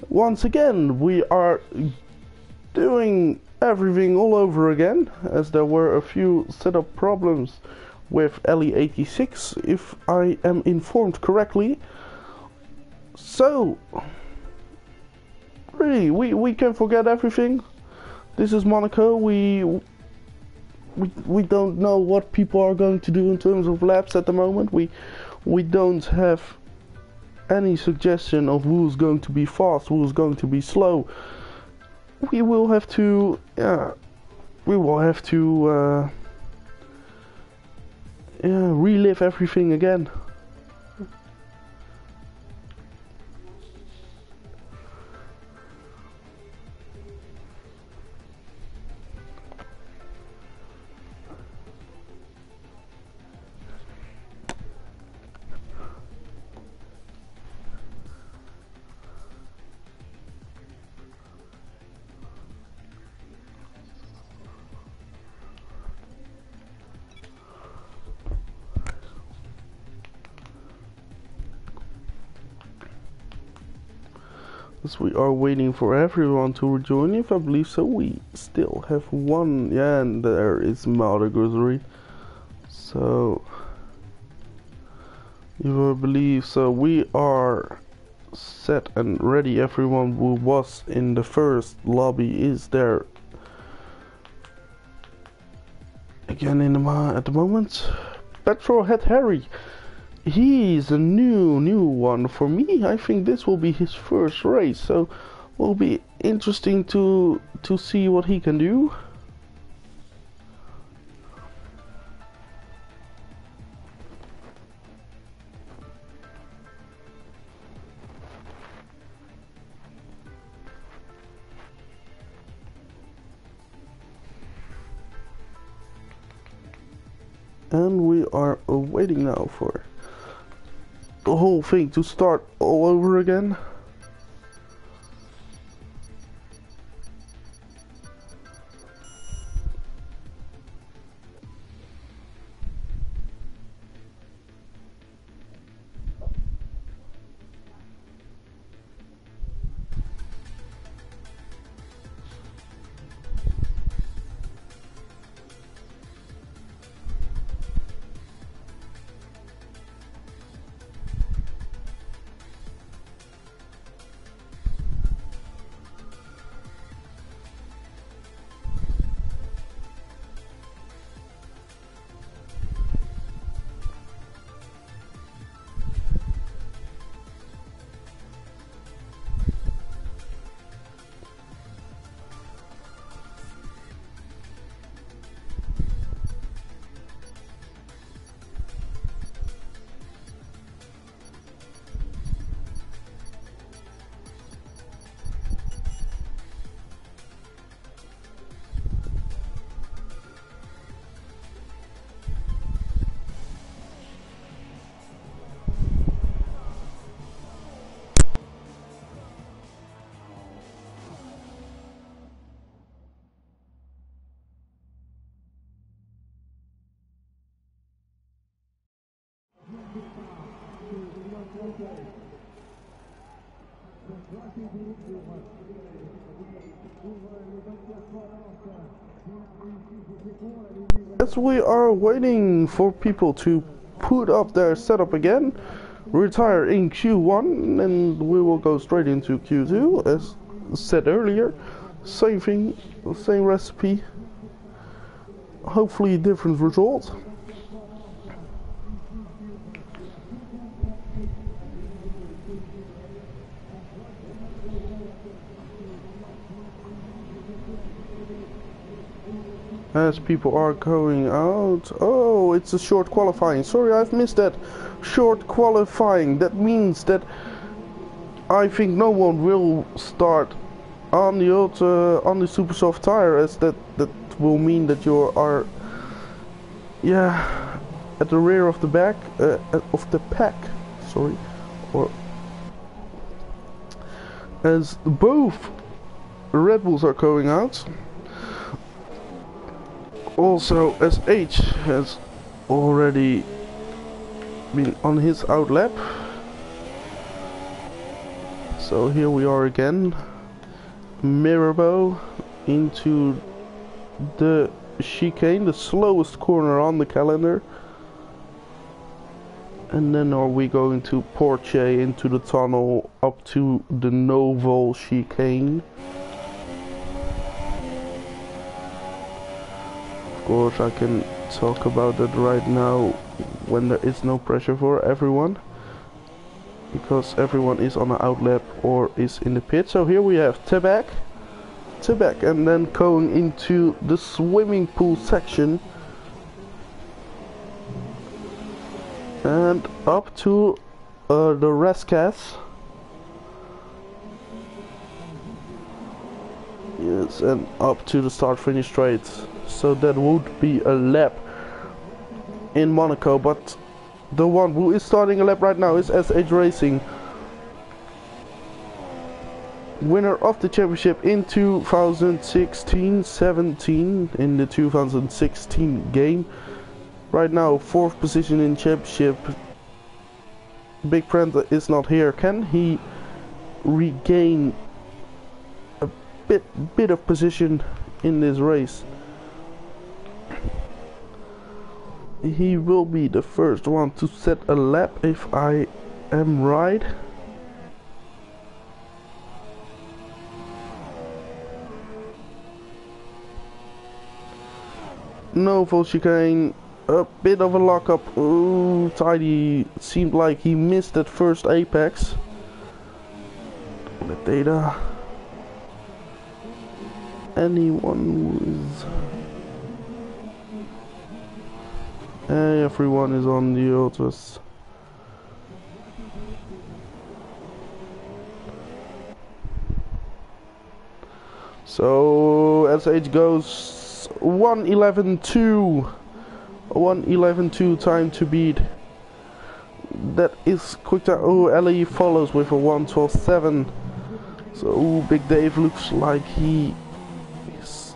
once again we are doing everything all over again, as there were a few setup problems with LE86, if I am informed correctly. So really, we can forget everything. This is Monaco. We don't know what people are going to do in terms of labs at the moment. We don't have any suggestion of who's going to be fast, who's going to be slow. We will have to relive everything again. As we are waiting for everyone to rejoin, if I believe so, we still have one. Yeah, and there is Malaguzuri. So you believe so? We are set and ready. Everyone who was in the first lobby is there again at the moment. Petrolhead Harry. He's a new one for me. I think this will be his first race, so will be interesting to see what he can do. And we are waiting now for the whole thing to start all over again. As we are waiting for people to put up their setup again, retire in Q1, and we will go straight into Q2 as said earlier. Same thing, same recipe, hopefully different result. As people are going out. Oh, it's a short qualifying. Sorry, I've missed that. Short qualifying. That means that I think no one will start on the old on the super soft tire, as that will mean that you are at the rear of the back of the pack. Sorry, or as both Red Bulls are going out. Also, as H has already been on his outlap, So here we are again, Mirabo into the chicane, the slowest corner on the calendar. And then are we going to Porche into the tunnel up to the Noval chicane. Of course I can talk about that right now when there is no pressure for everyone, because everyone is on an outlap or is in the pit. So here we have Tebak, and then going into the swimming pool section and up to the Rescas. Yes, and up to the start-finish straight. So that would be a lap in Monaco, but the one who is starting a lap right now is SH Racing, winner of the championship in 2016-17 in the 2016 game. Right now 4th position in championship. Big Prenta is not here. Can he regain a bit of position in this race? He will be the first one to set a lap, if I am right. No full chicane, a bit of a lockup. Ooh, Tidy seemed like he missed that first apex. The data. Anyone who is... everyone is on the autos. So SH goes 1:11.2. 1:11.2 time to beat. That is quick time. Oh, Ellie follows with a 1:12.7. So Big Dave looks like he is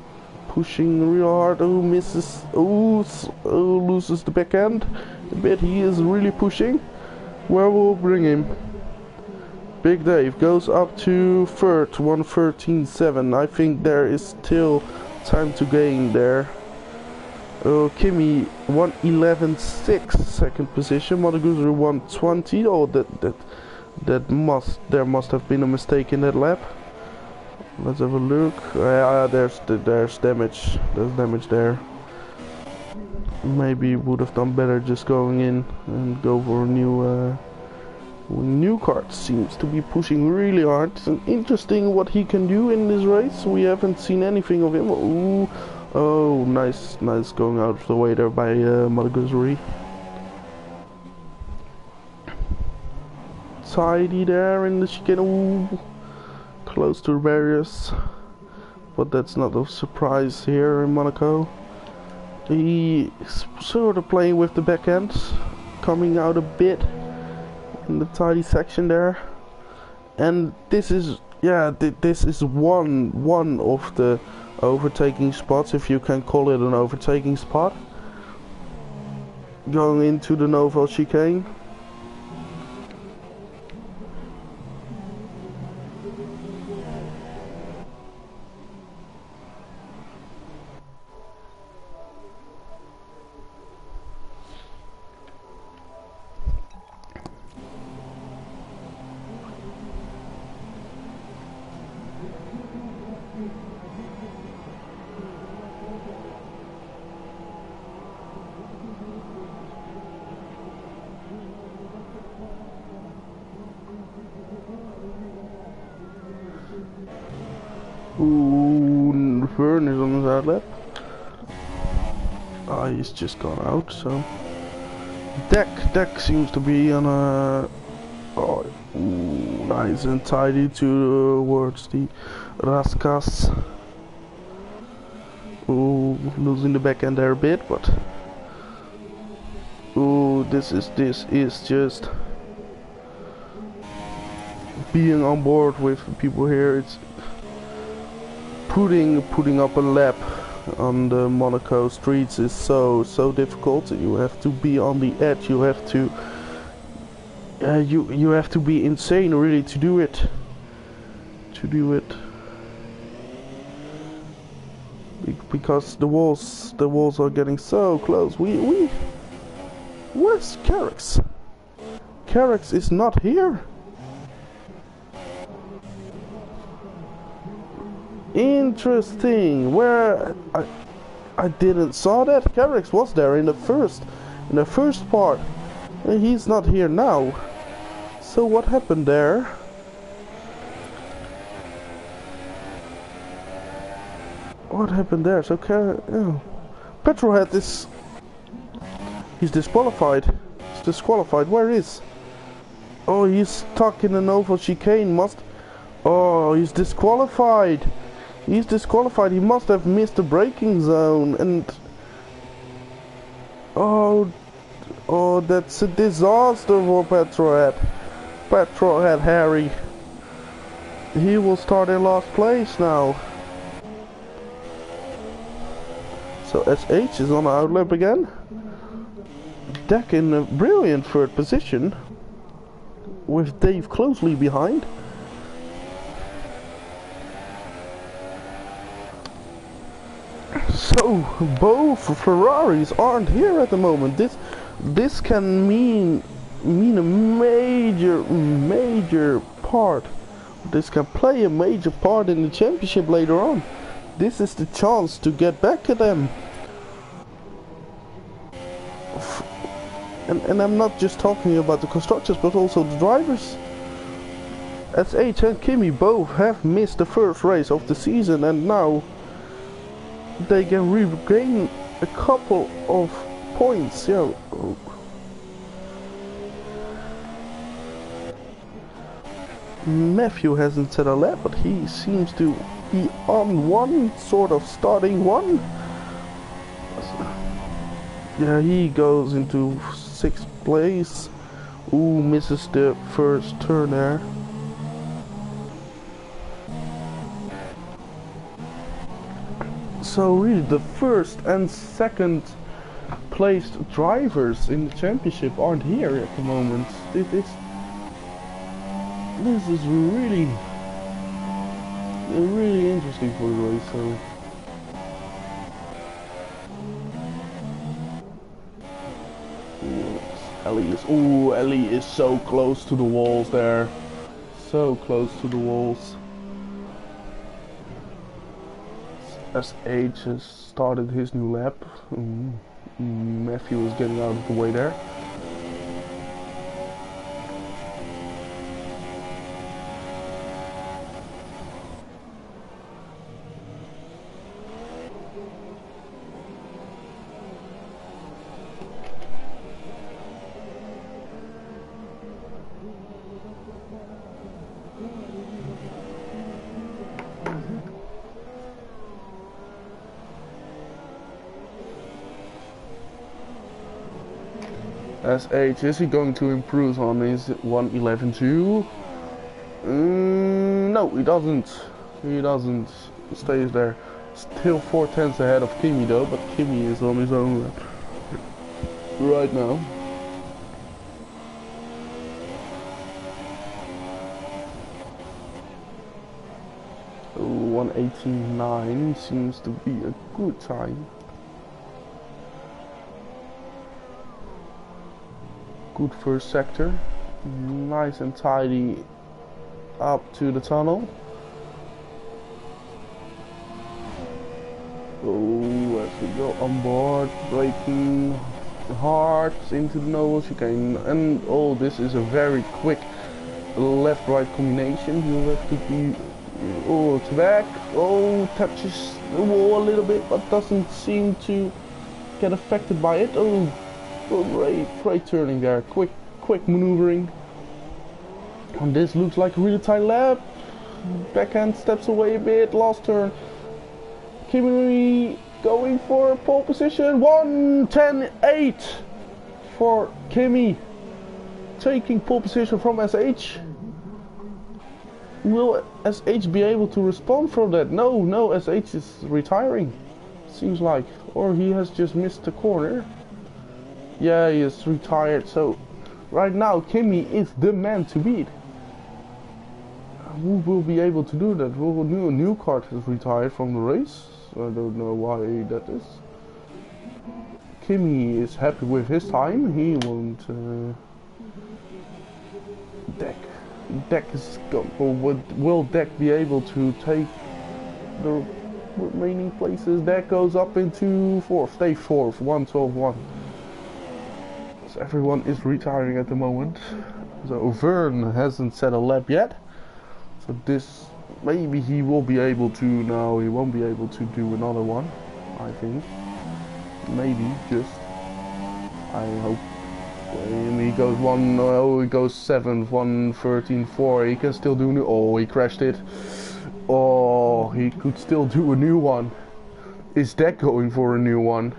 pushing real hard. Oh, misses. Oh, loses the back end a bit. He is really pushing. Where will bring him? Big Dave goes up to third, 1:13.7. I think there is still time to gain there. Kimi 1:11.6, second position. Monaguzer 1:20. Oh, there must have been a mistake in that lap. Let's have a look. There's damage. There's damage there. Maybe would have done better just going in and go for a new card. Seems to be pushing really hard. It's interesting what he can do in this race. We haven't seen anything of him. Ooh. Oh, nice going out of the way there by Monaguzer. Tidy there in the chicane. Ooh. Close to the barriers, but that's not a surprise here in Monaco. He's sort of playing with the back end, coming out a bit in the tidy section there, and this is one of the overtaking spots, if you can call it an overtaking spot, going into the Noval chicane. Ooh, Vern is on his outlap. Ah, he's just gone out, so... Deck seems to be on a... Oh, ooh, nice and tidy towards the Raskas. Ooh, losing the back end there a bit, but... Ooh, this is just... Being on board with people here, it's... Putting up a lap on the Monaco streets is so difficult. You have to be on the edge. You have to you have to be insane really to do it. to do it. Because the walls are getting so close. Where's Carrick's? Carrick's is not here. Interesting. Where I didn't saw that. Carrick's was there in the first part. And he's not here now. So what happened there? What happened there? So Petrolhead is... He's disqualified. He's disqualified. Where is? Oh, he's stuck in an oval chicane. Oh, he's disqualified. He's disqualified. He must have missed the braking zone. And... Oh, that's a disaster for Petrolhead. Petrolhead Harry. He will start in last place now. So SH is on the outlap again. Deck in a brilliant third position, with Dave closely behind. So both Ferraris aren't here at the moment. This can mean a major part. This can play a major part in the championship later on. This is the chance to get back at them. And I'm not just talking about the constructors, but also the drivers. SH and Kimi both have missed the first race of the season, and now they can regain a couple of points. Yeah. Matthew hasn't set a lap, but he seems to be on one, sort of starting one. Yeah, he goes into 6th place. Ooh, misses the first turn there. So really the first and second placed drivers in the championship aren't here at the moment. This is really interesting for the race. So Ellie is so close to the walls there. So close to the walls. SH has started his new lap. Matthew is getting out of the way there. SH, is he going to improve on his 1:11.2? No, he doesn't. He doesn't. Stays there. Still 4/10 ahead of Kimi though, but Kimi is on his own lap right now. Oh, 1:18.9 seems to be a good time. Good first sector, nice and tidy up to the tunnel. Oh, as we go on board, braking hard into the noble chicane, and oh, this is a very quick left-right combination. You have to be to back. Oh, touches the wall a little bit, but doesn't seem to get affected by it. Oh, great turning there, quick maneuvering. And this looks like a really tight lap. Backhand steps away a bit, last turn. Kimi going for pole position, 1:10.8 for Kimi, taking pole position from SH. Will SH be able to respond from that? No, SH is retiring, seems like, or he has just missed the corner. Yeah, he is retired, so right now Kimi is the man to beat. who will be able to do that? Will new card has retired from the race. I don't know why that is. Kimi is happy with his time. He won't. Deck is gone. Or will Deck be able to take the remaining places? Deck goes up into fourth. Stay fourth. 1:12.1. So everyone is retiring at the moment. So Vern hasn't set a lap yet. So this maybe he will be able to. No, he won't be able to do another one. I think. Maybe just. I hope. And he goes he goes 7th, 1:13.4. He can still do new. Oh, he crashed it. Oh, he could still do a new one. Is that going for a new one?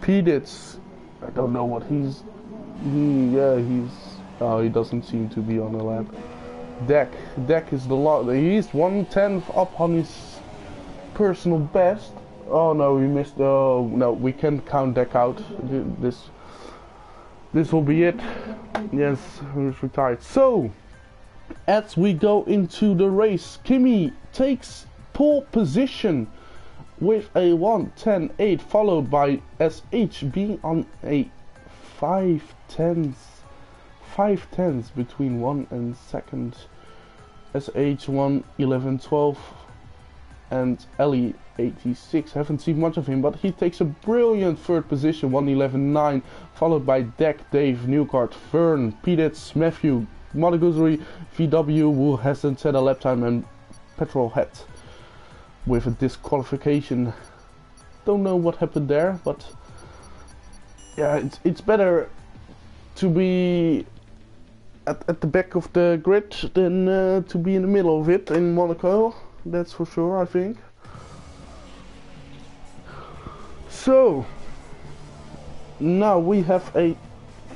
pt2. I don't know what he's. Oh, he doesn't seem to be on a lap. Deck is the lot. He's 1/10 up on his personal best. Oh no, we missed. Oh no, we can count Deck out. This will be it. Yes, he's retired. So, as we go into the race, Kimi takes pole position with a 1:10.8, followed by SH being on a 5/10 between 1 and 2nd. SH 1:11.12 and Ellie 86. Haven't seen much of him, but he takes a brilliant 3rd position, 1:11.9, followed by Deck, Dave, Newcart, Vern, pt2, Matthew, Monaco, VW, who hasn't set a lap time, and Petrolhead with a disqualification. Don't know what happened there, but yeah, it's better to be at the back of the grid than to be in the middle of it in Monaco. That's for sure, I think. So now we have a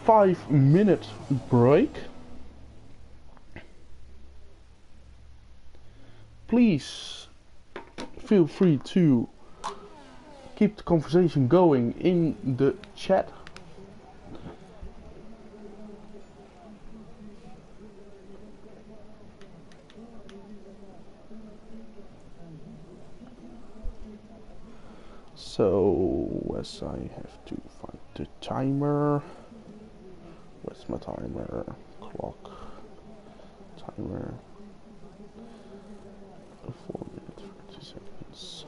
5-minute break. Please feel free to keep the conversation going in the chat. So, as I have to find the timer. Where's my timer? Clock. Timer. 4 minutes, 30 seconds.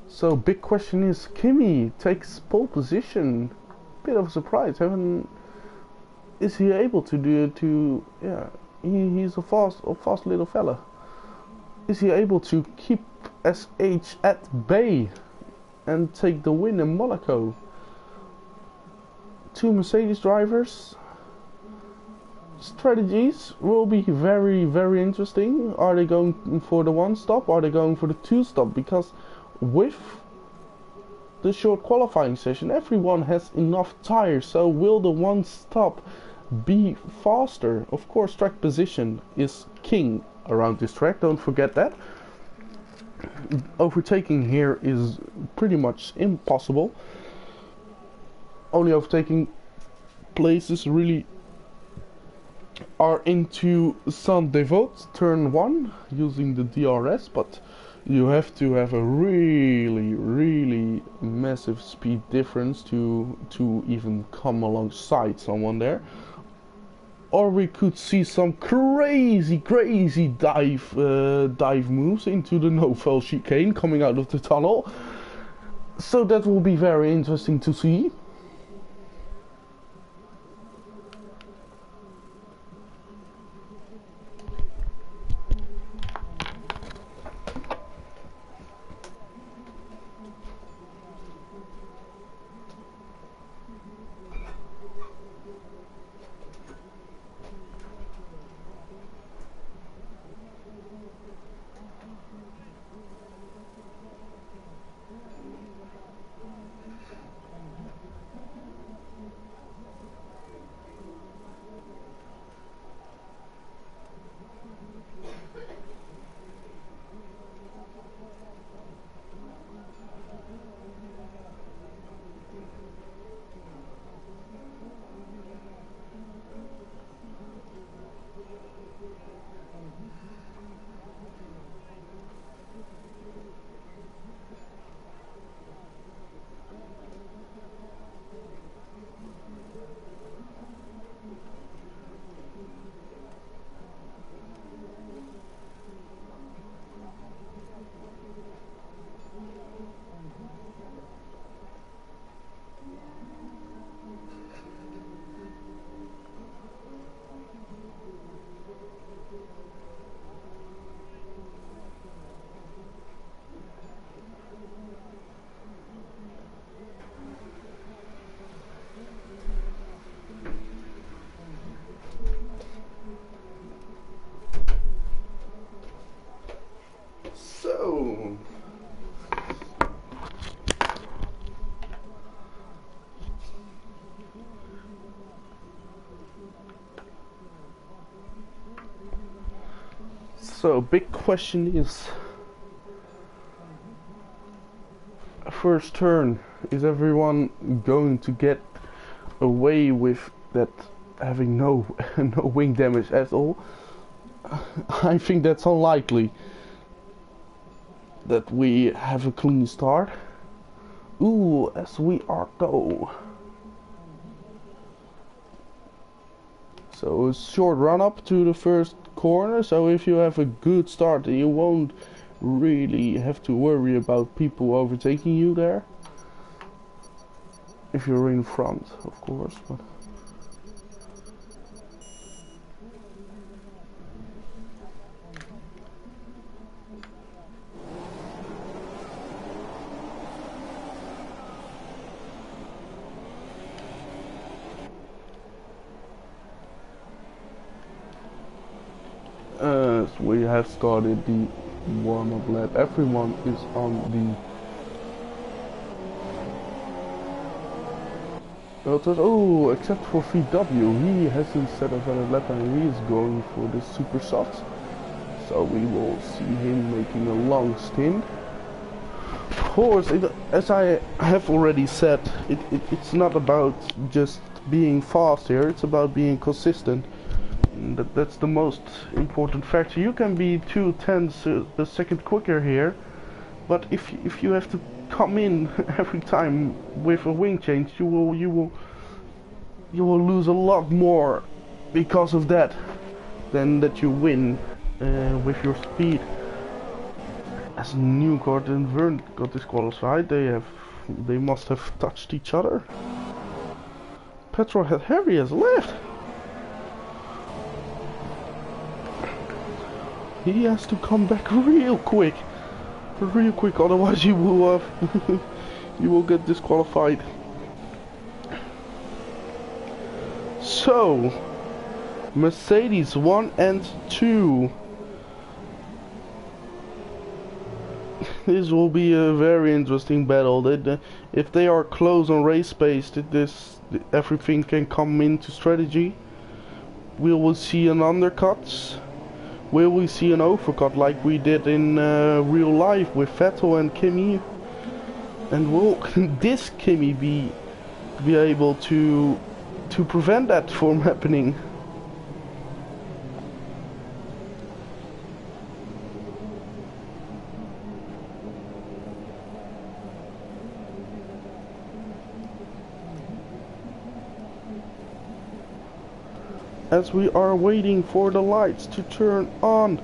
So big question is, Kimi takes pole position. Bit of a surprise. Is he able to do it? Yeah, he's a fast little fella. Is he able to keep SH at bay and take the win in Monaco? 2 Mercedes drivers. Strategies will be very, very interesting. Are they going for the 1 stop? Are they going for the 2 stop? Because with the short qualifying session, everyone has enough tires. So will the 1 stop be faster? Of course, track position is king around this track. Don't forget that. Overtaking here is pretty much impossible. Only overtaking places really are into Saint-Devote turn 1 using the DRS, but you have to have a really massive speed difference to even come alongside someone there. Or we could see some crazy dive moves into the no-fail chicane coming out of the tunnel. So that will be very interesting to see. So big question is, first turn, is everyone going to get away with that, having no no wing damage at all? I think that's unlikely that we have a clean start. Ooh, as we are go. So a short run up to the first corner, so if you have a good start you won't really have to worry about people overtaking you there. If you're in front, of course. But we have started the warm-up lap. Everyone is on the oh, except for VW, he hasn't set a valid lap and he is going for the super soft. So we will see him making a long stint. Of course, as I have already said, it's not about just being fast here, it's about being consistent. That's the most important factor. You can be 0.2 a second quicker here, but if you have to come in every time with a wing change, you will lose a lot more because of that than that you win with your speed. As Newcourt and Vern got disqualified, they must have touched each other. Petrol had Harry has left. He has to come back real quick, otherwise you will you will get disqualified. So Mercedes 1 and 2. This will be a very interesting battle. If they are close on race pace, everything can come into strategy. We will see an undercut. Will we see an overcut like we did in real life with Vettel and Kimi? And will this Kimi be able to prevent that from happening? As we are waiting for the lights to turn on.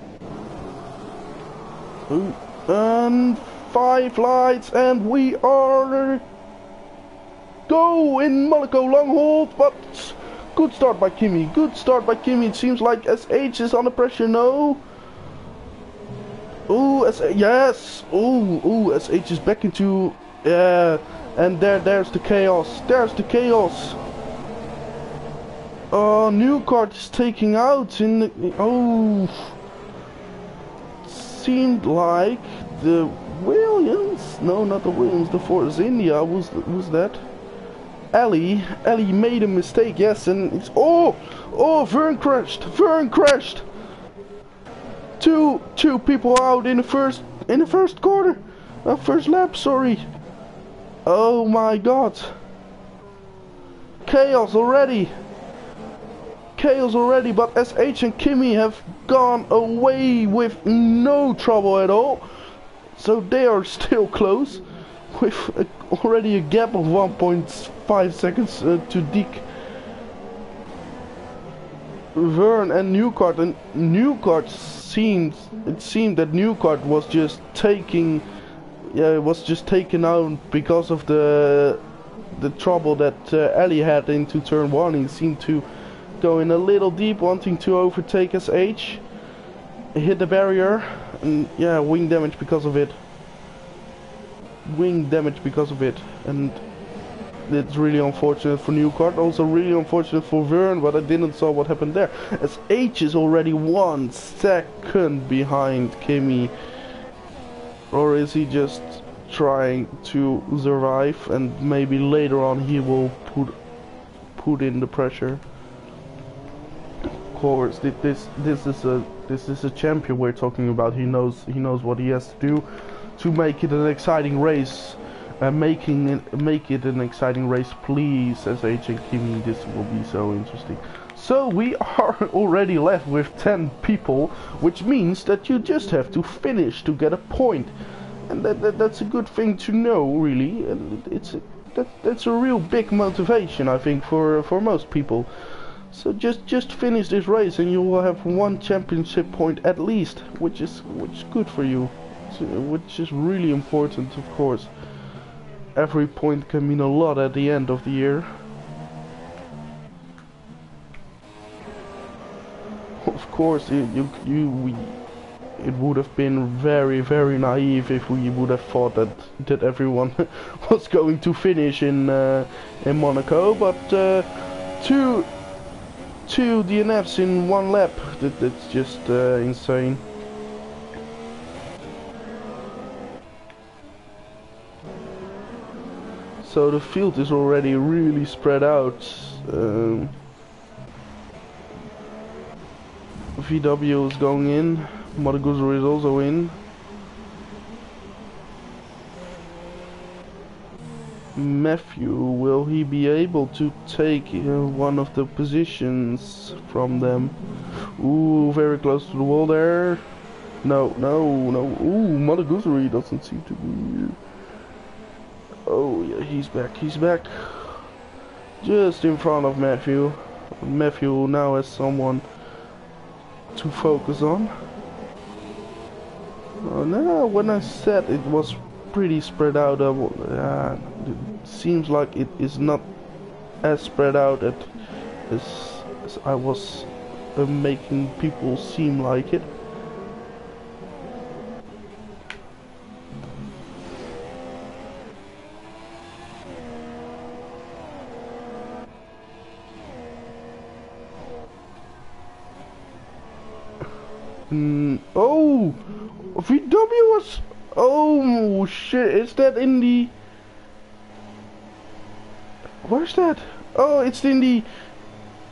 And 5 lights, and we are go in Monaco long hold, but good start by Kimi. Good start by Kimi. It seems like SH is under pressure. No. Oh, yes. Oh, SH is back into and there's the chaos. There's the chaos. Oh, Newcourt is taking out in the... Oh, seemed like the Williams... No, not the Williams, the Force India was that. Ellie made a mistake, yes, and it's... Oh, Vern crashed! Two people out in the first quarter. First lap, sorry. Oh my god. Chaos already, but SH and Kimi have gone away with no trouble at all. So they are still close, with already a gap of 1.5 seconds to Dick, Vern and Newcourt. And Newcourt seemed that Newcourt was just taken out because of the trouble that Ellie had into turn 1. He seemed to go in a little deep, wanting to overtake SH, hit the barrier, and yeah, wing damage because of it. And it's really unfortunate for Newcourt, also really unfortunate for Vern, but I didn't saw what happened there. SH is already 1 second behind Kimi. Or is he just trying to survive and maybe later on he will put in the pressure? course, this is a champion we're talking about. He knows what he has to do to make it an exciting race. Make it an exciting race, please, SH and Kimi. This will be so interesting. So we are already left with 10 people, which means that you just have to finish to get a point, and that's a good thing to know, really. And that's a real big motivation, I think, for most people. So just finish this race, and you will have one championship point at least, which is good for you, which is really important, of course. Every point can mean a lot at the end of the year. Of course, it would have been very naive if we would have thought that everyone was going to finish in Monaco, but two DNFs in one lap, that's just insane. So the field is already really spread out. VW is going in, monaco is also in. Matthew, will he be able to take one of the positions from them? Ooh, very close to the wall there. No. Ooh, monaco doesn't seem to be... Oh yeah, he's back. Just in front of Matthew. Matthew now has someone to focus on. Oh no, when I said it was pretty spread out, it seems like it is not as spread out as I was making people seem like it. Oh, VW was... Oh shit, is that in the... Where's that? Oh, it's in the...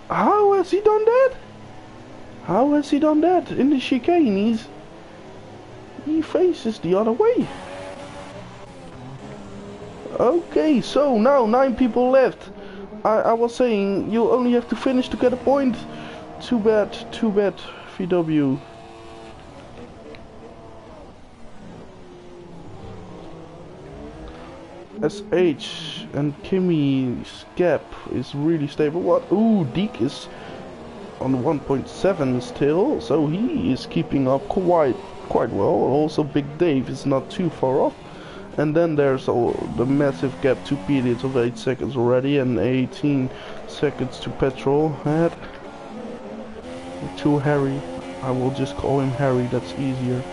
How has he done that? How has he done that? In the chicane, he faces the other way. Okay, so now 9 people left. I was saying, you only have to finish to get a point. Too bad, VW. SH and Kimi's gap is really stable. What? Ooh, Deke is on 1.7 still, so he is keeping up quite well. Also, Big Dave is not too far off. And then there's the massive gap to Pete of 8 seconds already, and 18 seconds to Petrol ahead. To Harry, I will just call him Harry, that's easier.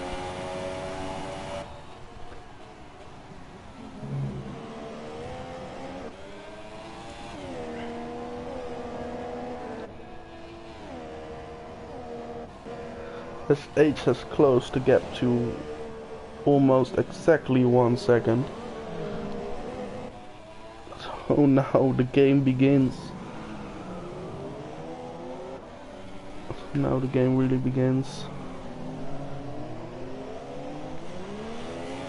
SH has closed the gap to almost exactly 1 second. So now the game begins. Now the game really begins.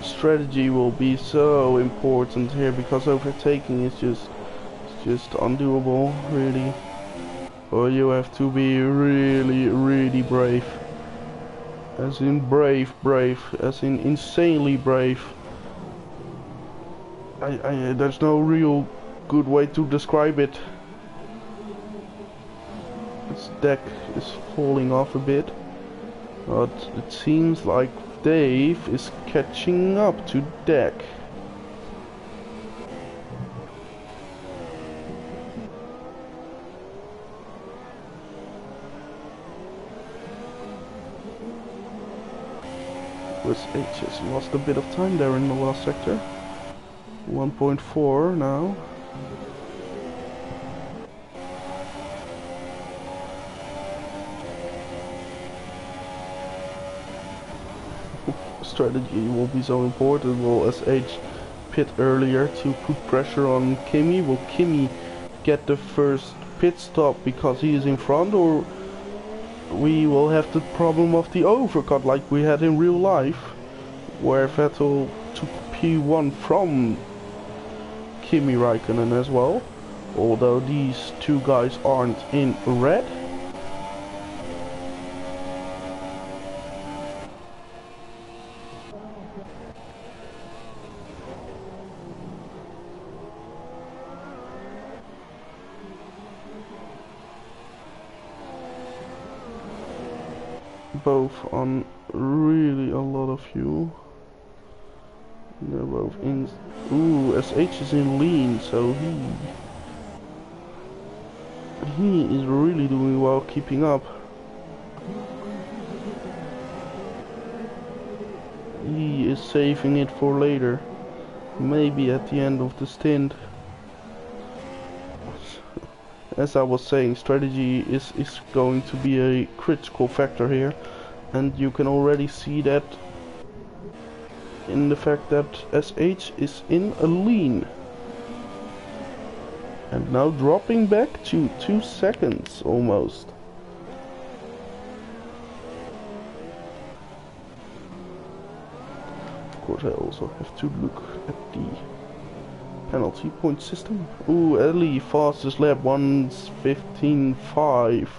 Strategy will be so important here, because overtaking is just undoable, really. Or you have to be really brave. As in brave, as in insanely brave. There's no real good way to describe it. This deck is falling off a bit, but it seems like Dave is catching up to deck. H has lost a bit of time there in the last sector. 1.4 now. Strategy will be so important. Will SH pit earlier to put pressure on Kimi? Will Kimi get the first pit stop because he is in front, or we will have the problem of the overcut like we had in real life, where Vettel took P1 from Kimi Raikkonen as well, although these two guys aren't in red. Both on really a lot of fuel. They're both in. Ooh, SH is in lean, so he is really doing well keeping up. He is saving it for later, maybe at the end of the stint. As I was saying, strategy is going to be a critical factor here, and you can already see that in the fact that SH is in a lean. And now dropping back to 2 seconds almost. Of course I also have to look at the penalty point system. Ooh, Ellie fastest lap 1:15.5.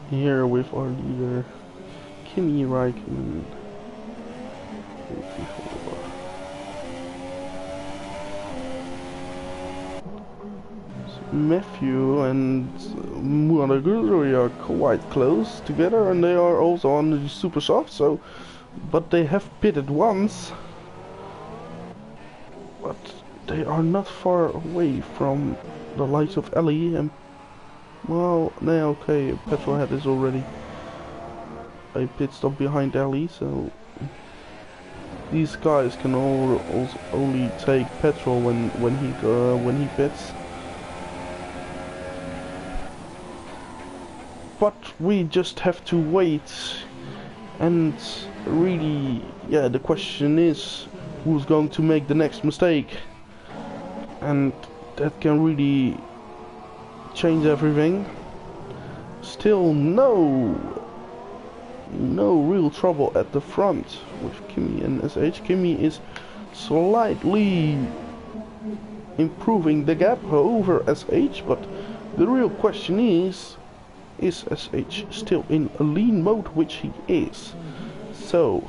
Here with our leader Kimi Raikkonen. Matthew and monaco are quite close together, and they are also on the super soft, so but they have pitted once, but they are not far away from the likes of Ellie and, well, no, okay, Petrolhead is already a pit stop behind Ellie, so these guys can also only take petrol when he pits. But we just have to wait, and really, yeah, the question is who's going to make the next mistake, and that can really change everything. Still no real trouble at the front with Kimi and SH. Kimi is slightly improving the gap over SH, but the real question is SH still in a lean mode, which he is. So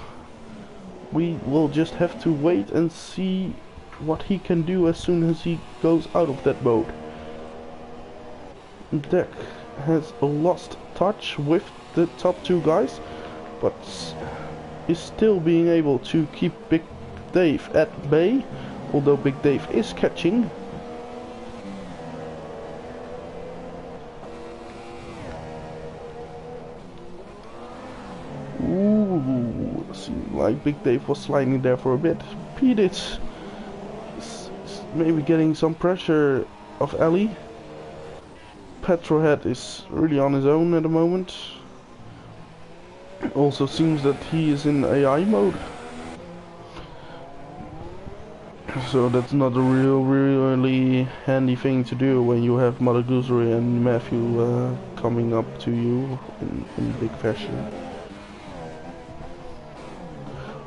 we will just have to wait and see what he can do as soon as he goes out of that mode. Deck has lost touch with the top two guys, but is still being able to keep Big Dave at bay, although Big Dave is catching. Ooh, seemed like Big Dave was sliding there for a bit. pt2 is maybe getting some pressure of Ellie. Petrolhead is really on his own at the moment. Also seems that he is in AI mode, so that's not a really handy thing to do when you have Mother Goosery and Matthew coming up to you in big fashion.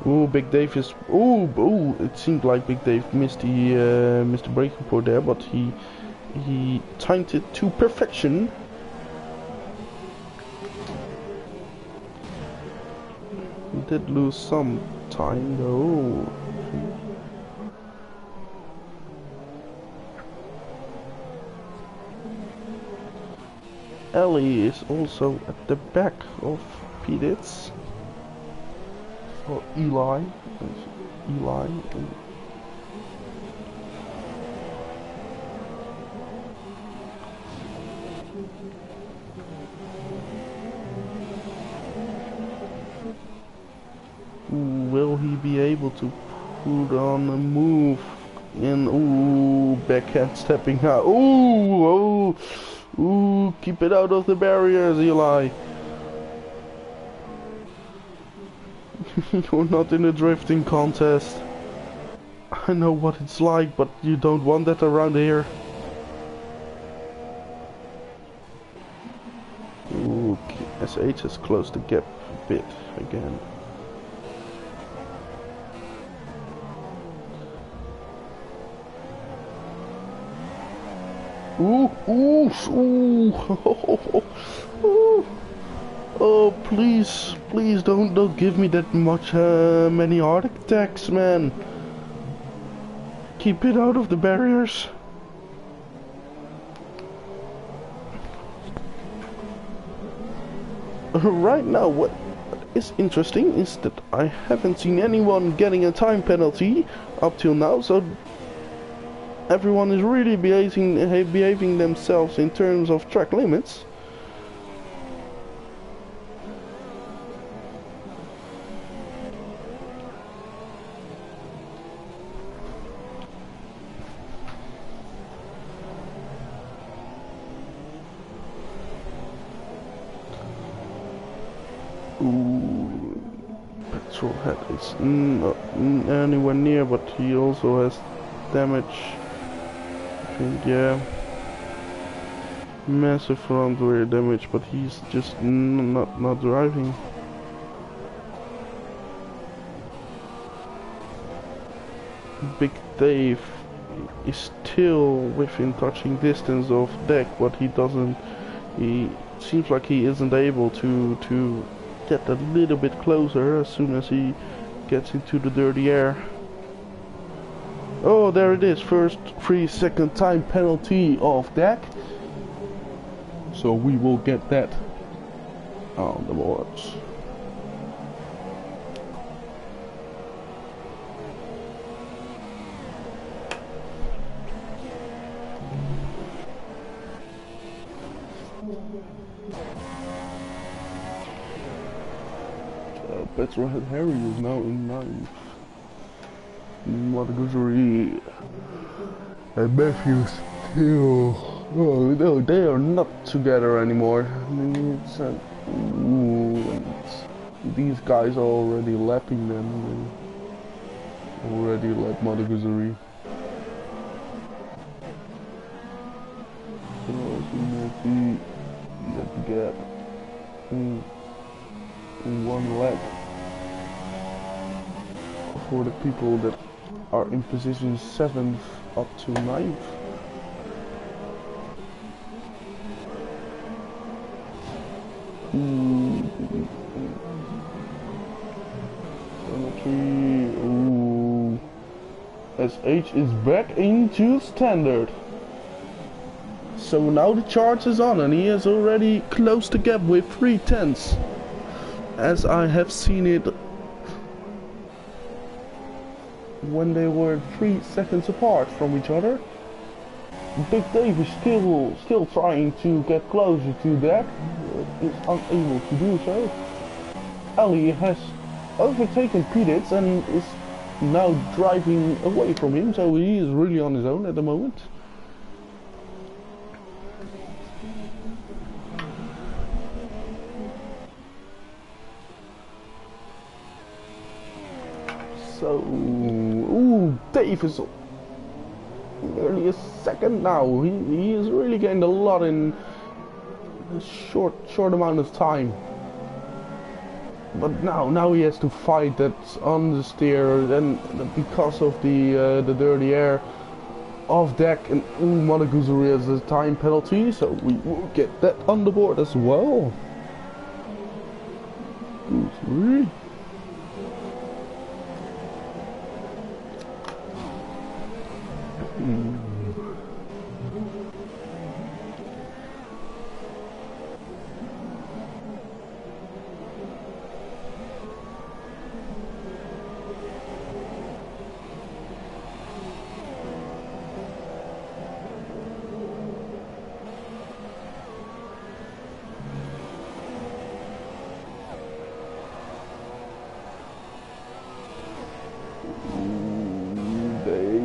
Ooh, Big Dave is... Ooh, it seemed like Big Dave missed the braking point there, but he timed it to perfection. He did lose some time though. Ellie is also at the back of pt2. Or Eli. Will be able to put on a move. And ooh, backhand stepping out. Ooh, oh, ooh, keep it out of the barriers, Eli. You're not in a drifting contest. I know what it's like, but you don't want that around here. Ooh, SH has closed the gap a bit again. Ooh, ooh, ooh, ooh. Oh, please, please don't give me that much, many heart attacks, man. Keep it out of the barriers. Right now, what is interesting is that I haven't seen anyone getting a time penalty up till now, so everyone is really behaving themselves in terms of track limits. Ooh, Petrolhead is not anywhere near, but he also has damage. I think, yeah, massive front rear damage, but he's just not driving. Big Dave is still within touching distance of deck, but he doesn't. He seems like he isn't able to get a little bit closer as soon as he gets into the dirty air. Oh, there it is, first 3-second time penalty of deck. So we will get that on the boards. Petrolhead Harry is now in 9th. Monaco and Matthews still. Oh no, they are not together anymore. It's, these guys are already lapping them. Already lap Monaco. That gap. One lap for the people that are in position 7th up to 9th. Ooh. SH is back into standard. So now the charge is on and he has already closed the gap with 3/10. As I have seen it when they were 3 seconds apart from each other. Big Dave is still trying to get closer to that, is unable to do so. Ali has overtaken pt2 and is now driving away from him, so he is really on his own at the moment. So, ooh, Dave is nearly a second now. He has really gained a lot in a short amount of time. But now he has to fight that understeer, and because of the dirty air off deck, and Monaco has a time penalty, so we will get that on the board as well. Guzuri.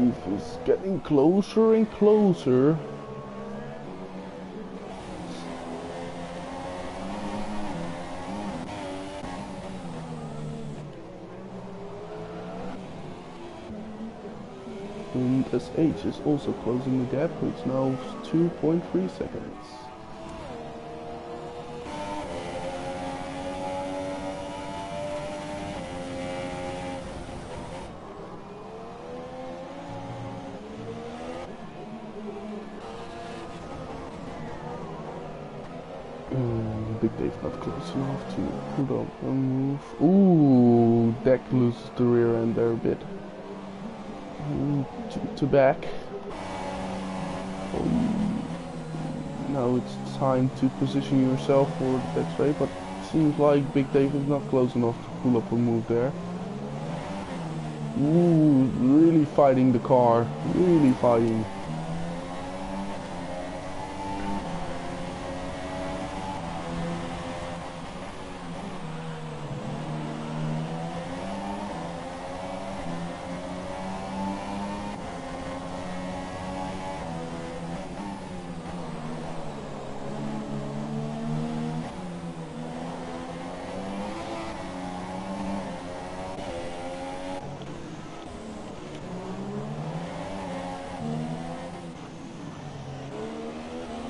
Dave is getting closer and closer. And SH is also closing the gap. It's now 2.3 seconds. Big Dave not close enough to put up a move. Ooh, Deck loses the rear end there a bit. To back. Now it's time to position yourself for the back straight, but it seems like Big Dave is not close enough to pull up a move there. Ooh, really fighting the car. Really fighting.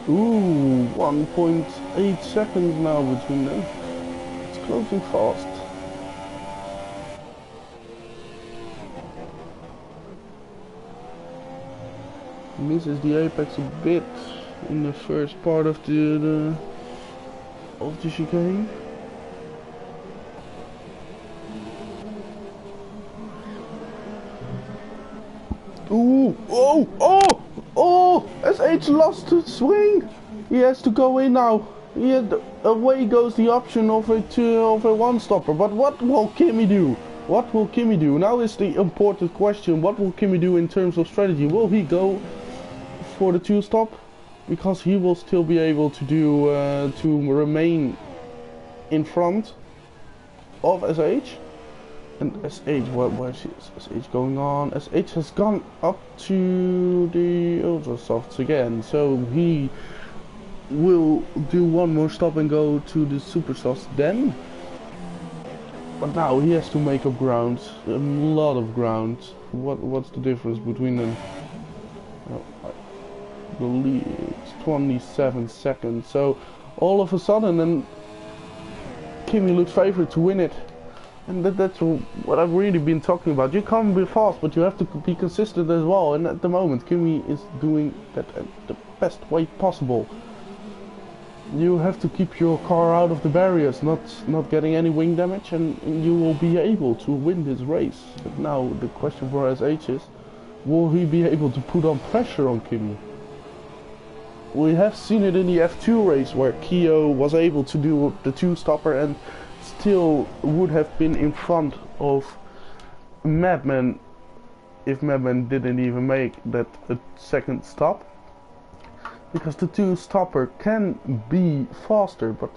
Ooh, 1.8 seconds now between them. It's closing fast. Misses the apex a bit in the first part of the chicane. Ooh, oh, oh, oh! SH lost the swing. He has to go in now. Away goes the option of a one stopper. But what will Kimi do? What will Kimi do? Now is the important question. What will Kimi do in terms of strategy? Will he go for the two stop? Because he will still be able to do to remain in front of SH. And SH, where is SH going on? SH has gone up to the ultra softs again, so he will do one more stop and go to the super softs then. But now he has to make up ground, a lot of ground. What's the difference between them? I believe it's 27 seconds. So all of a sudden, and Kimi looks favored to win it. And that's what I've really been talking about. You can't be fast, but you have to be consistent as well. And at the moment, Kimi is doing that at the best way possible. You have to keep your car out of the barriers, not getting any wing damage, and you will be able to win this race. But now the question for SH is, will he be able to put on pressure on Kimi? We have seen it in the F2 race where Kyo was able to do the two-stopper and still would have been in front of Madman if Madman didn't even make that second stop. Because the two-stopper can be faster, but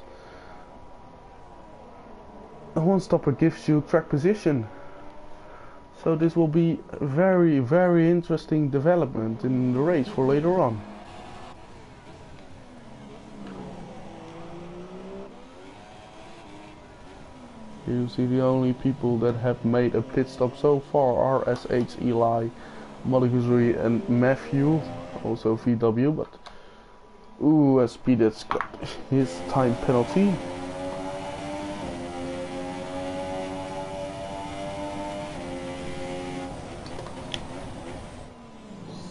the one-stopper gives you track position. So this will be a very, very interesting development in the race for later on. Here you see the only people that have made a pit stop so far are SH, Eli, Monaco and Matthew, also VW, but ooh, Speedet's got his time penalty.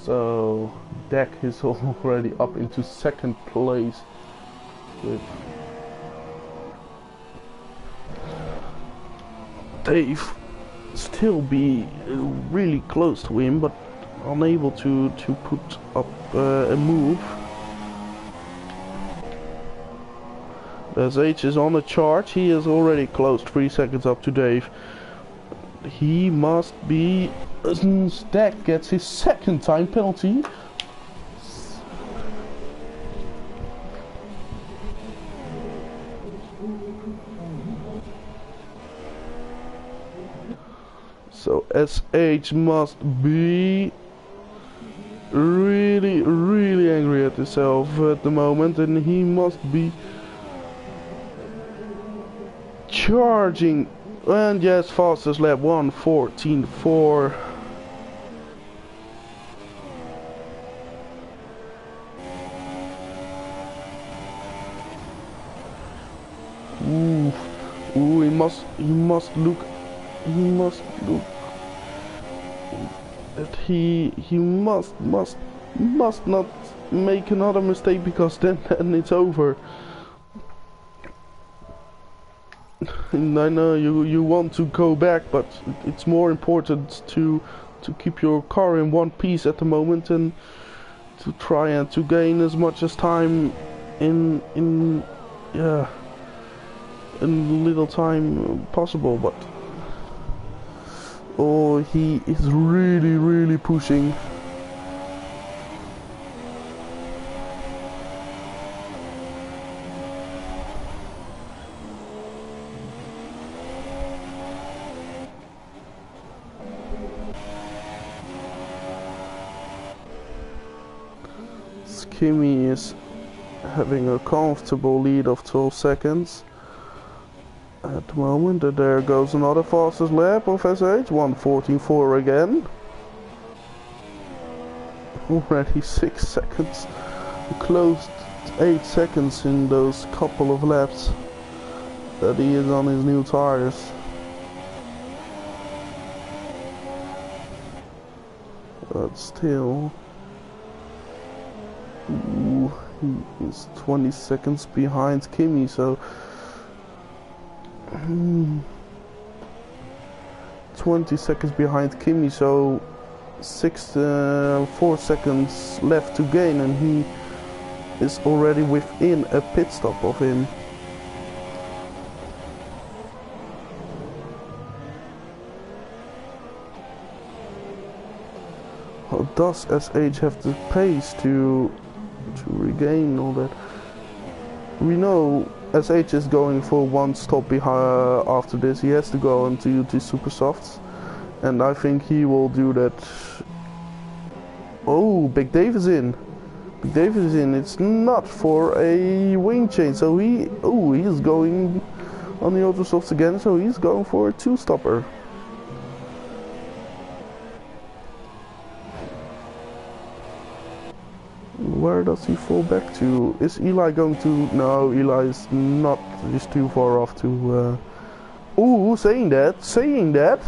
So Deck is already up into second place with Dave still be really close to him, but unable to put up a move. SH is on the charge. He is already close, 3 seconds up to Dave. He must be. Deck gets his second time penalty. So SH must be really, really angry at himself at the moment, and he must be charging. And yes, fastest lap 1:14.4. Ooh, ooh, he must look that he must not make another mistake, because then it's over. And I know you want to go back, but it's more important to keep your car in one piece at the moment, and to try and to gain as much as time in little time possible. But oh, he is really pushing. Kimi is having a comfortable lead of 12 seconds at the moment, and there goes another fastest lap of SH, 1:14.4 again. Already 6 seconds, closed 8 seconds in those couple of laps that he is on his new tires. But still, ooh, he is 20 seconds behind Kimi, so 20 seconds behind Kimi, so 4 seconds left to gain, and he is already within a pit stop of him. How does SH have the pace to regain all that? We know SH is going for one stop behind after this. He has to go into the super softs, and I think he will do that. Oh, Big Dave is in. Big Dave is in. It's not for a wing change, so he is going on the auto softs again, so he's going for a two-stopper. Where does he fall back to? Is Eli going to... No, Eli is not. He's too far off to... saying that.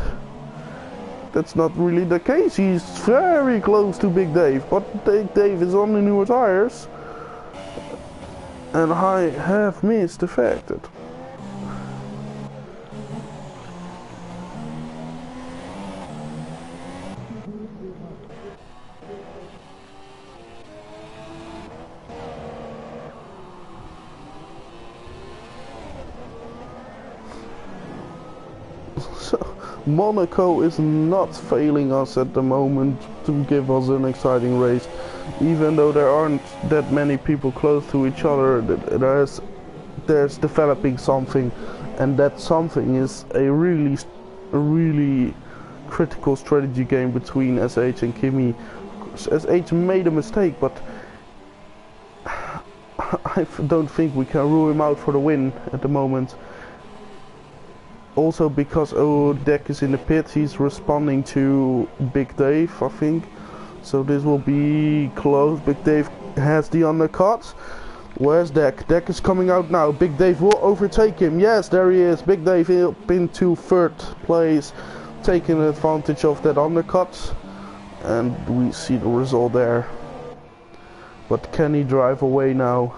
That's not really the case. He's very close to Big Dave, but Big Dave is on the newer tires. And I have missed the fact that... Monaco is not failing us at the moment to give us an exciting race. Even though there aren't that many people close to each other, there's developing something, and that something is a really critical strategy game between SH and Kimi. SH made a mistake, but I don't think we can rule him out for the win at the moment. Also because Deck is in the pit, he's responding to Big Dave, I think. So this will be close. Big Dave has the undercut. Where's Deck? Deck is coming out now. Big Dave will overtake him. Yes, there he is. Big Dave up into third place, taking advantage of that undercut. And we see the result there. But can he drive away now?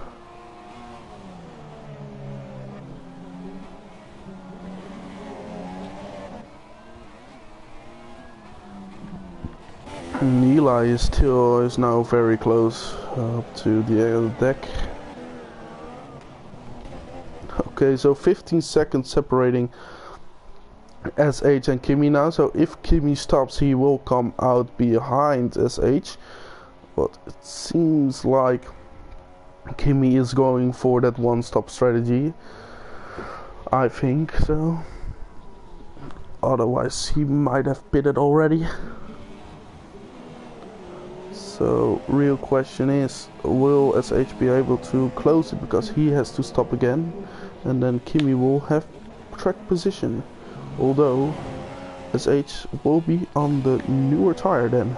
Eli is now very close up to the Deck. Okay, so 15 seconds separating SH and Kimi now. So if Kimi stops, he will come out behind SH. But it seems like Kimi is going for that one-stop strategy, I think so. Otherwise, he might have pitted already. So real question is, will SH be able to close it, because he has to stop again, and then Kimi will have track position, although SH will be on the newer tire then.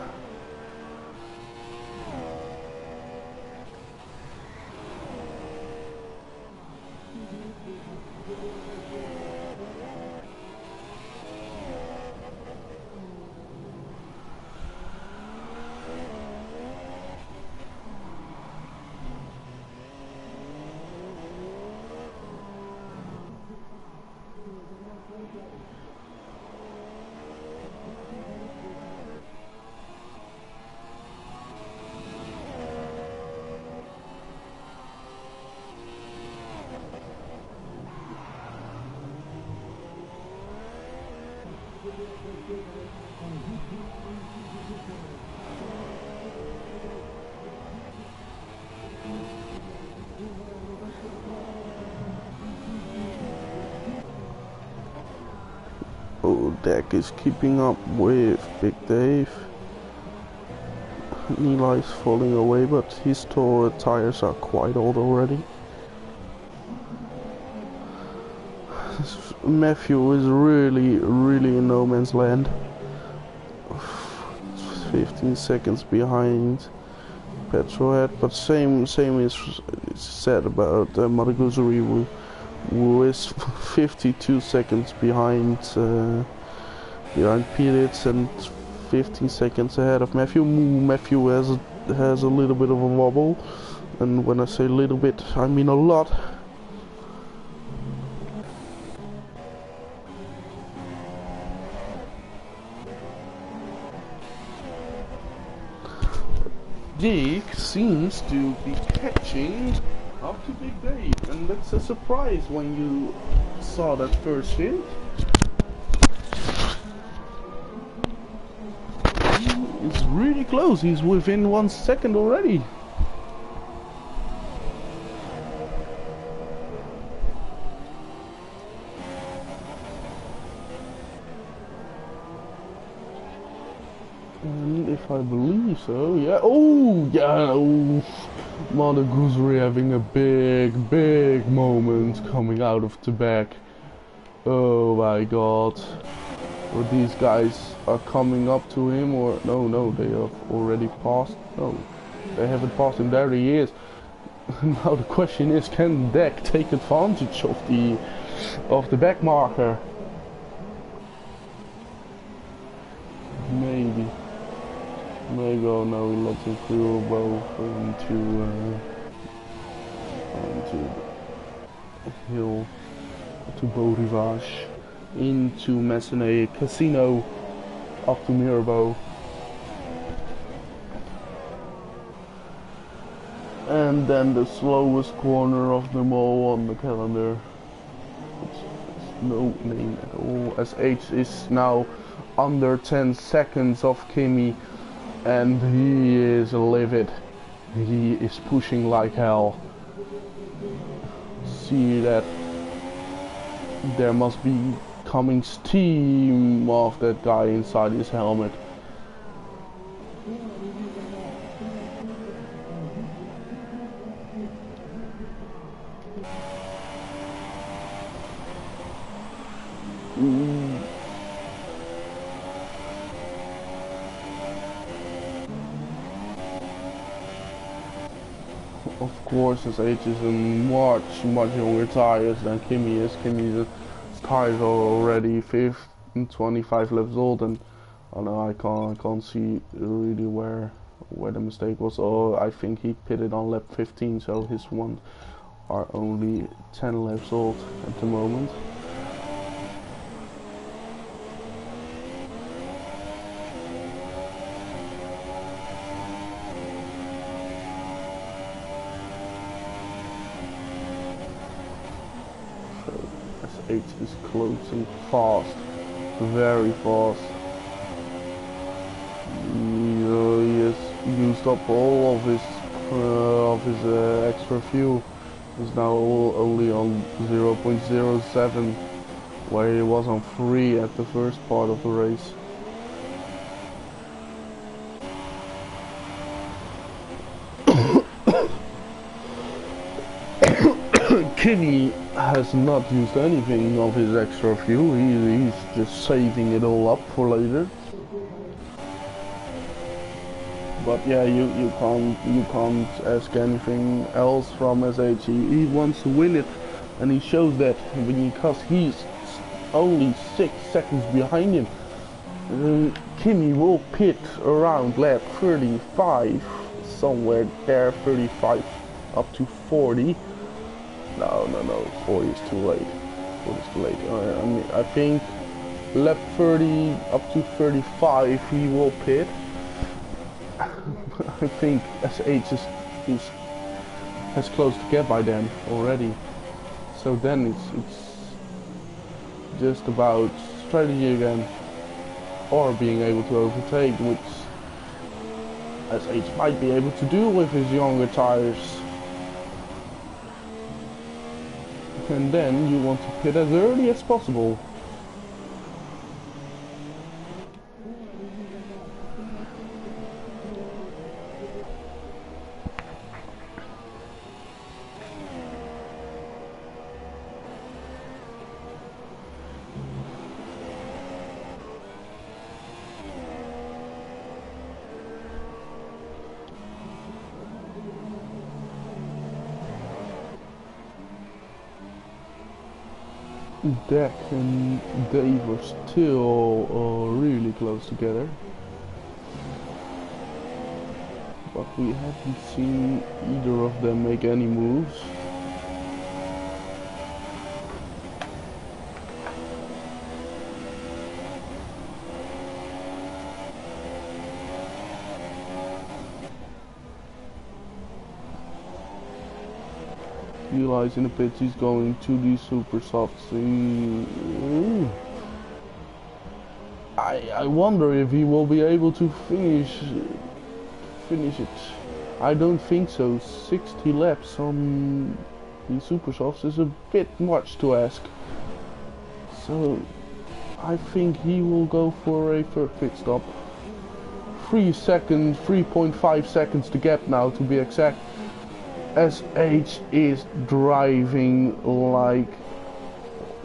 Oh, Deck is keeping up with Big Dave. Eli's falling away, but his tires are quite old already. Matthew is really in no man's land. 15 seconds behind Petrohead, but same is said about Madaguzuri, who is 52 seconds behind Petitz and 15 seconds ahead of Matthew. Matthew has a little bit of a wobble, and when I say little bit, I mean a lot. Dick seems to be catching up to Big Dave, and that's a surprise when you saw that first hit. It's really close, he's within 1 second already. And if I believe so, yeah. Oh, yeah. Oh, Madaguzuri having a big moment coming out of the back. Oh my god. Or these guys are coming up to him, or no, they have already passed. No, they haven't passed him. There he is. Now the question is, can Deck take advantage of the back marker? Maybe. Oh no, he lets him through both onto hill, to Beau Rivage, into Massenet Casino, up to Mirabeau. And then the slowest corner of them all on the calendar. It's no name at all. SH is now under 10 seconds of Kimi, and he is livid. He is pushing like hell. See that there must be coming steam off that guy inside his helmet. Of course, his age is in much younger tires than Kimi is. Kimi's tires are already 25 laps old, and I know I can't see really where the mistake was. Oh, I think he pitted on lap 15, so his ones are only 10 laps old at the moment. SH is closing fast, very fast. He has used up all of his extra fuel. He's now only on 0.07, where he was on 3 at the first part of the race. Kimi has not used anything of his extra fuel. He's just saving it all up for later. But yeah, you can't ask anything else from SH. He wants to win it, and he shows that because he's only 6 seconds behind him. Kimi will pit around lap 35, somewhere there, 35 up to 40. No, 40 is too late. 40 is too late. I mean, I think lap 30 up to 35 he will pit. I think SH is has closed the gap by then already. So then it's just about strategy again, or being able to overtake, which SH might be able to do with his younger tires. And then you want to pit as early as possible. Deck and Dave are still really close together, but we haven't seen either of them make any moves. Eli's in the pits, he's going to the super softs. I wonder if he will be able to finish it. I don't think so. 60 laps on the super softs is a bit much to ask. So I think he will go for a third pit stop. 3.5 seconds to gap now, to be exact. SH is driving like,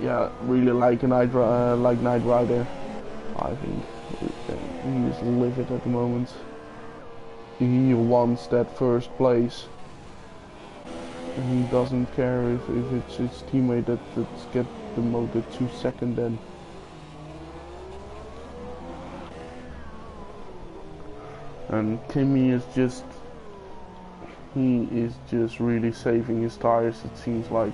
yeah, really like a Knight Rider. I think he is livid at the moment. He wants that first place, and he doesn't care if it's his teammate that's get demoted to second then. And Kimi is just, he is just really saving his tires. It seems like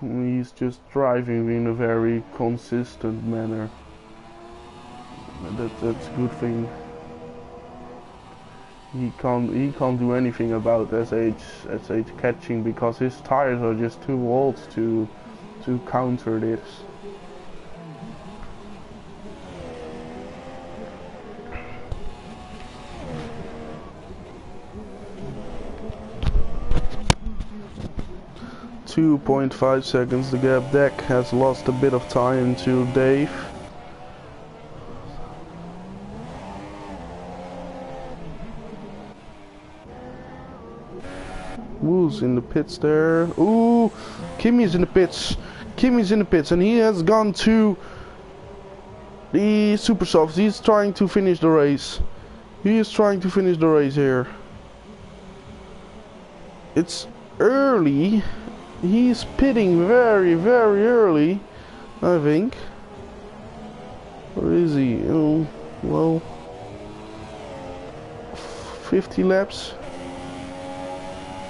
he's just driving in a very consistent manner. That's a good thing. He can't do anything about SH catching, because his tires are just too old to counter this. .5 seconds the gap. Deck has lost a bit of time to Dave. Who's in the pits there? Ooh, Kimi's in the pits. Kimi's in the pits, and he has gone to the super softs. He's trying to finish the race. He is trying to finish the race here. It's early. He's pitting very early, I think. Where is he? Oh, well, 50 laps.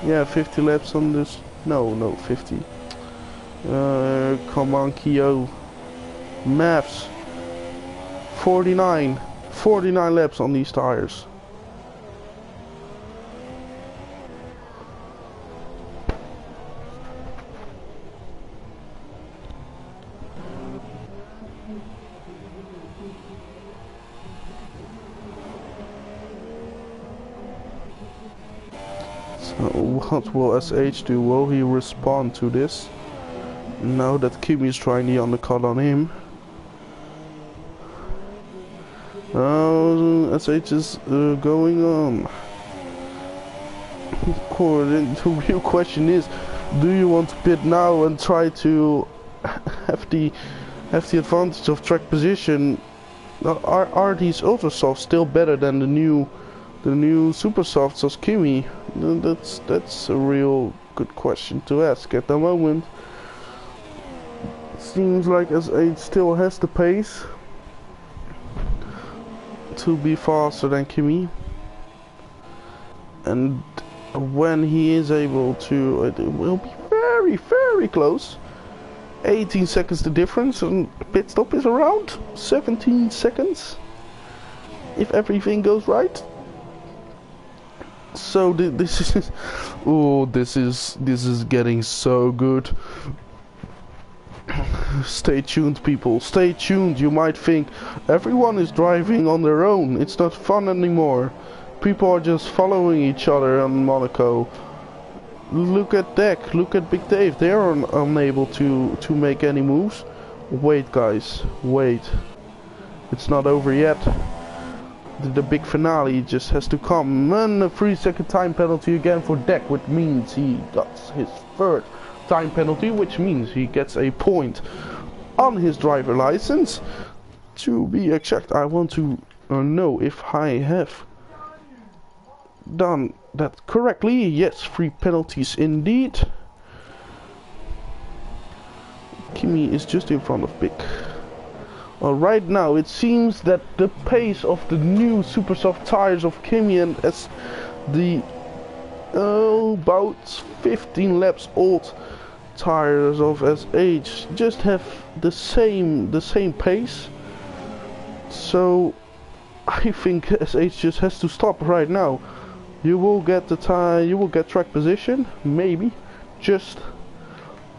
Yeah, 50 laps on this. No, 50. Come on, Kyo. Maps. 49 laps on these tires. What will SH do? Will he respond to this? Now that Kimi is trying the undercut on him. SH is going on. The real question is, Do you want to pit now and try to have the advantage of track position? Are these ultra softs still better than the new super softs of Kimi? That's a real good question to ask at the moment. Seems like S8 still has the pace to be faster than Kimi, and when he is able to, it will be very close. 18 seconds the difference, and pit stop is around 17 seconds if everything goes right. So this is this is getting so good. Stay tuned, people, stay tuned. You might think everyone is driving on their own, it's not fun anymore. People are just following each other on Monaco. Look at Deck, look at Big Dave, they are unable to make any moves. Wait guys, wait. It's not over yet. The big finale just has to come. And a 3-second time penalty again for Deck, which means he got his third time penalty, which means he gets a point on his driver license. To be exact, I want to know if I have done that correctly. Yes, 3 penalties indeed. Kimi is just in front of Big. Right now it seems that the pace of the new super soft tires of Kimi and as the about 15 laps old tires of SH just have the same pace. So I think SH just has to stop right now. You will get the tire, you will get track position, maybe, just,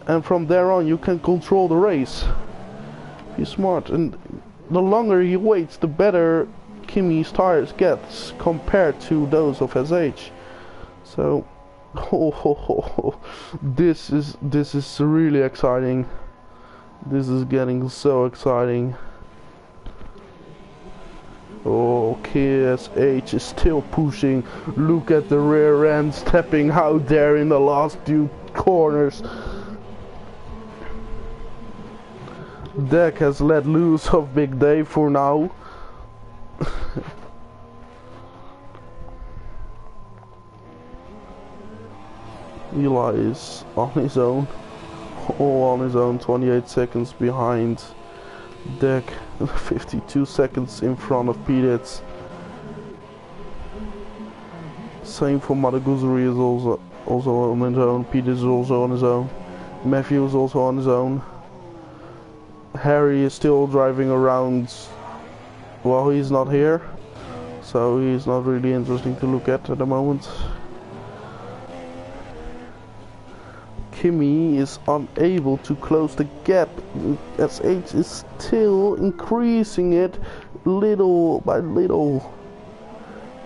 and from there on you can control the race. Be smart, and the longer he waits, the better Kimi's tires gets compared to those of SH. So, this is really exciting. This is getting so exciting. Oh, KSH is still pushing. Look at the rear end stepping out there in the last few corners. Deck has let loose of Big Dave for now. Eli is on his own. All on his own, 28 seconds behind Deck, 52 seconds in front of pt2. Same for Madaguzuri, is also on his own. pt2 is also on his own. Matthew is also on his own. Harry is still driving around. Well, he's not here, so he's not really interesting to look at the moment. Kimi is unable to close the gap. SH is still increasing it little by little.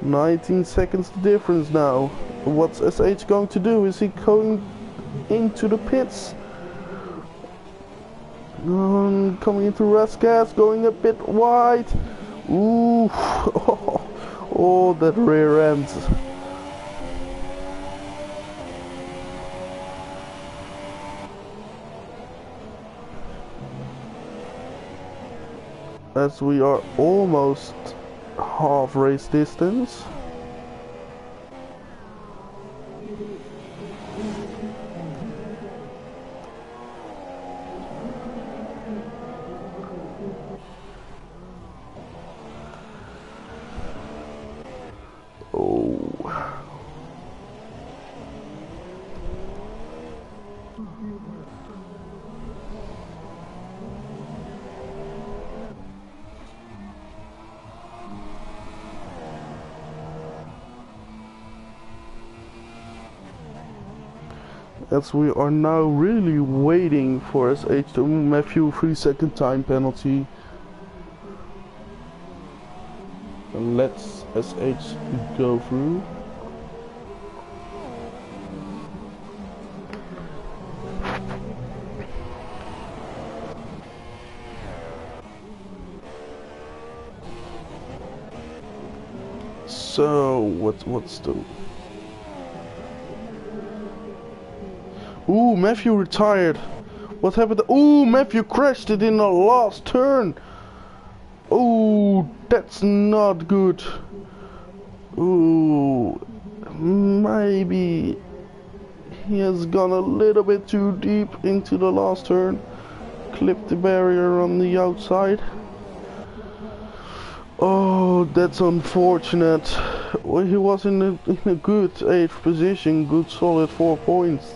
19 seconds difference now. What's SH going to do? Is he going into the pits? Coming into Rascas, going a bit wide. Ooh, oh, that rear end. As we are almost half race distance. As we are now really waiting for SH to Matthew 3-second time penalty. And let's SH go through. So what's the Ooh, Matthew retired. What happened? Ooh, Matthew crashed it in the last turn. Ooh, that's not good. Ooh, maybe he has gone a little bit too deep into the last turn. Clipped the barrier on the outside. Oh, that's unfortunate. Well, he was in a good 8th position, good solid 4 points.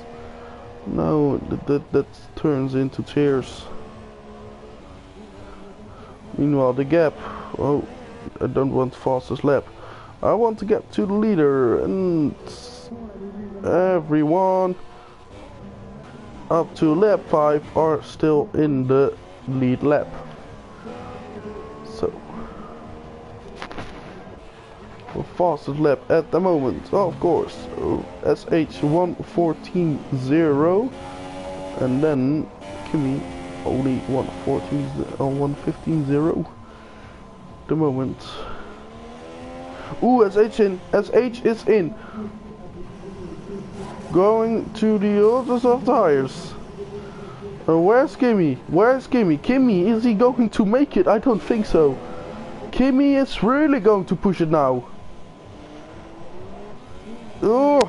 No, that turns into tears. Meanwhile, the gap. Oh, I don't want fastest lap. I want to get to the leader, and everyone up to lap 5 are still in the lead lap. So, the fastest lap at the moment, of course, SH 1:14.0, and then Kimi only 1:15.0. The moment. Ooh, SH in. SH is in. Going to the ultra soft tires. Where's Kimi? Where's Kimi? Kimi, is he going to make it? I don't think so. Kimi is really going to push it now. Oh,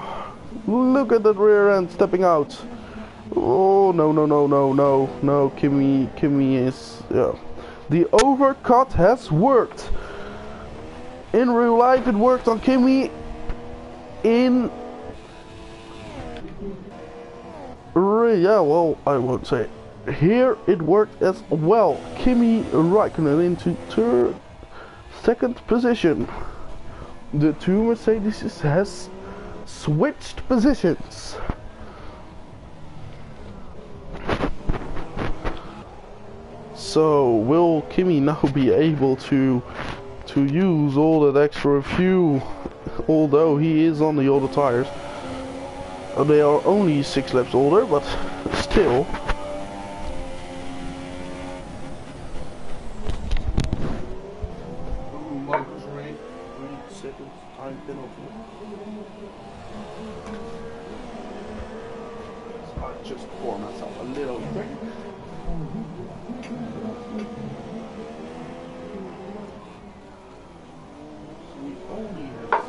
look at that rear end stepping out. Oh, no, no, no, no, no, no. Kimi is... The overcut has worked. In real life, it worked on Kimi. In... Yeah, well, I won't say it. Here, it worked as well. Kimi Räikkönen into second position. The two Mercedes has switched positions. So will Kimi now be able to use all that extra fuel, although he is on the older tires? They are only 6 laps older, but still. I just pour myself a little drink. We only have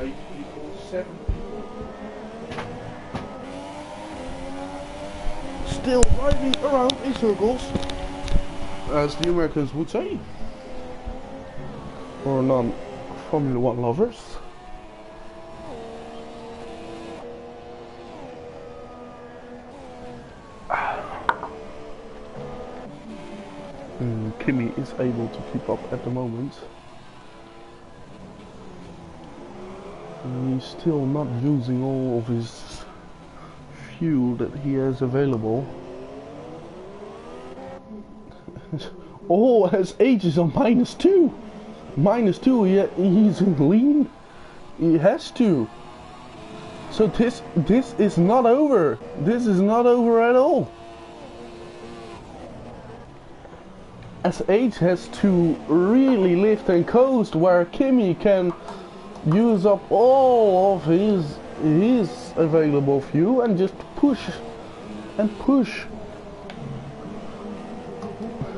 8 people, 7 people. Still driving around in circles, as the Americans would say, or non-Formula 1 lovers. Kimi is able to keep up at the moment. He's still not using all of his fuel that he has available. Oh, his age is on -2. -2, he's in lean. He has to. So this is not over. This is not over at all. SH has to really lift and coast, where Kimi can use up all of his available fuel and just push and push.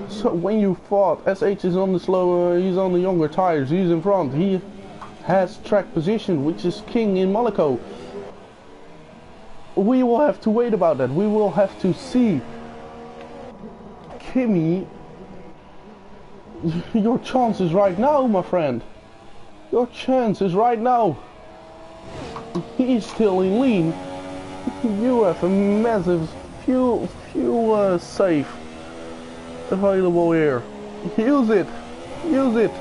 So when you thought SH is on the slower, he's on the younger tires, he's in front, he has track position, which is king in Monaco. We will have to wait about that. We will have to see. Kimi, your chance is right now, my friend. Your chance is right now. He's still in lean. You have a massive fuel safe available here. Use it. Use it.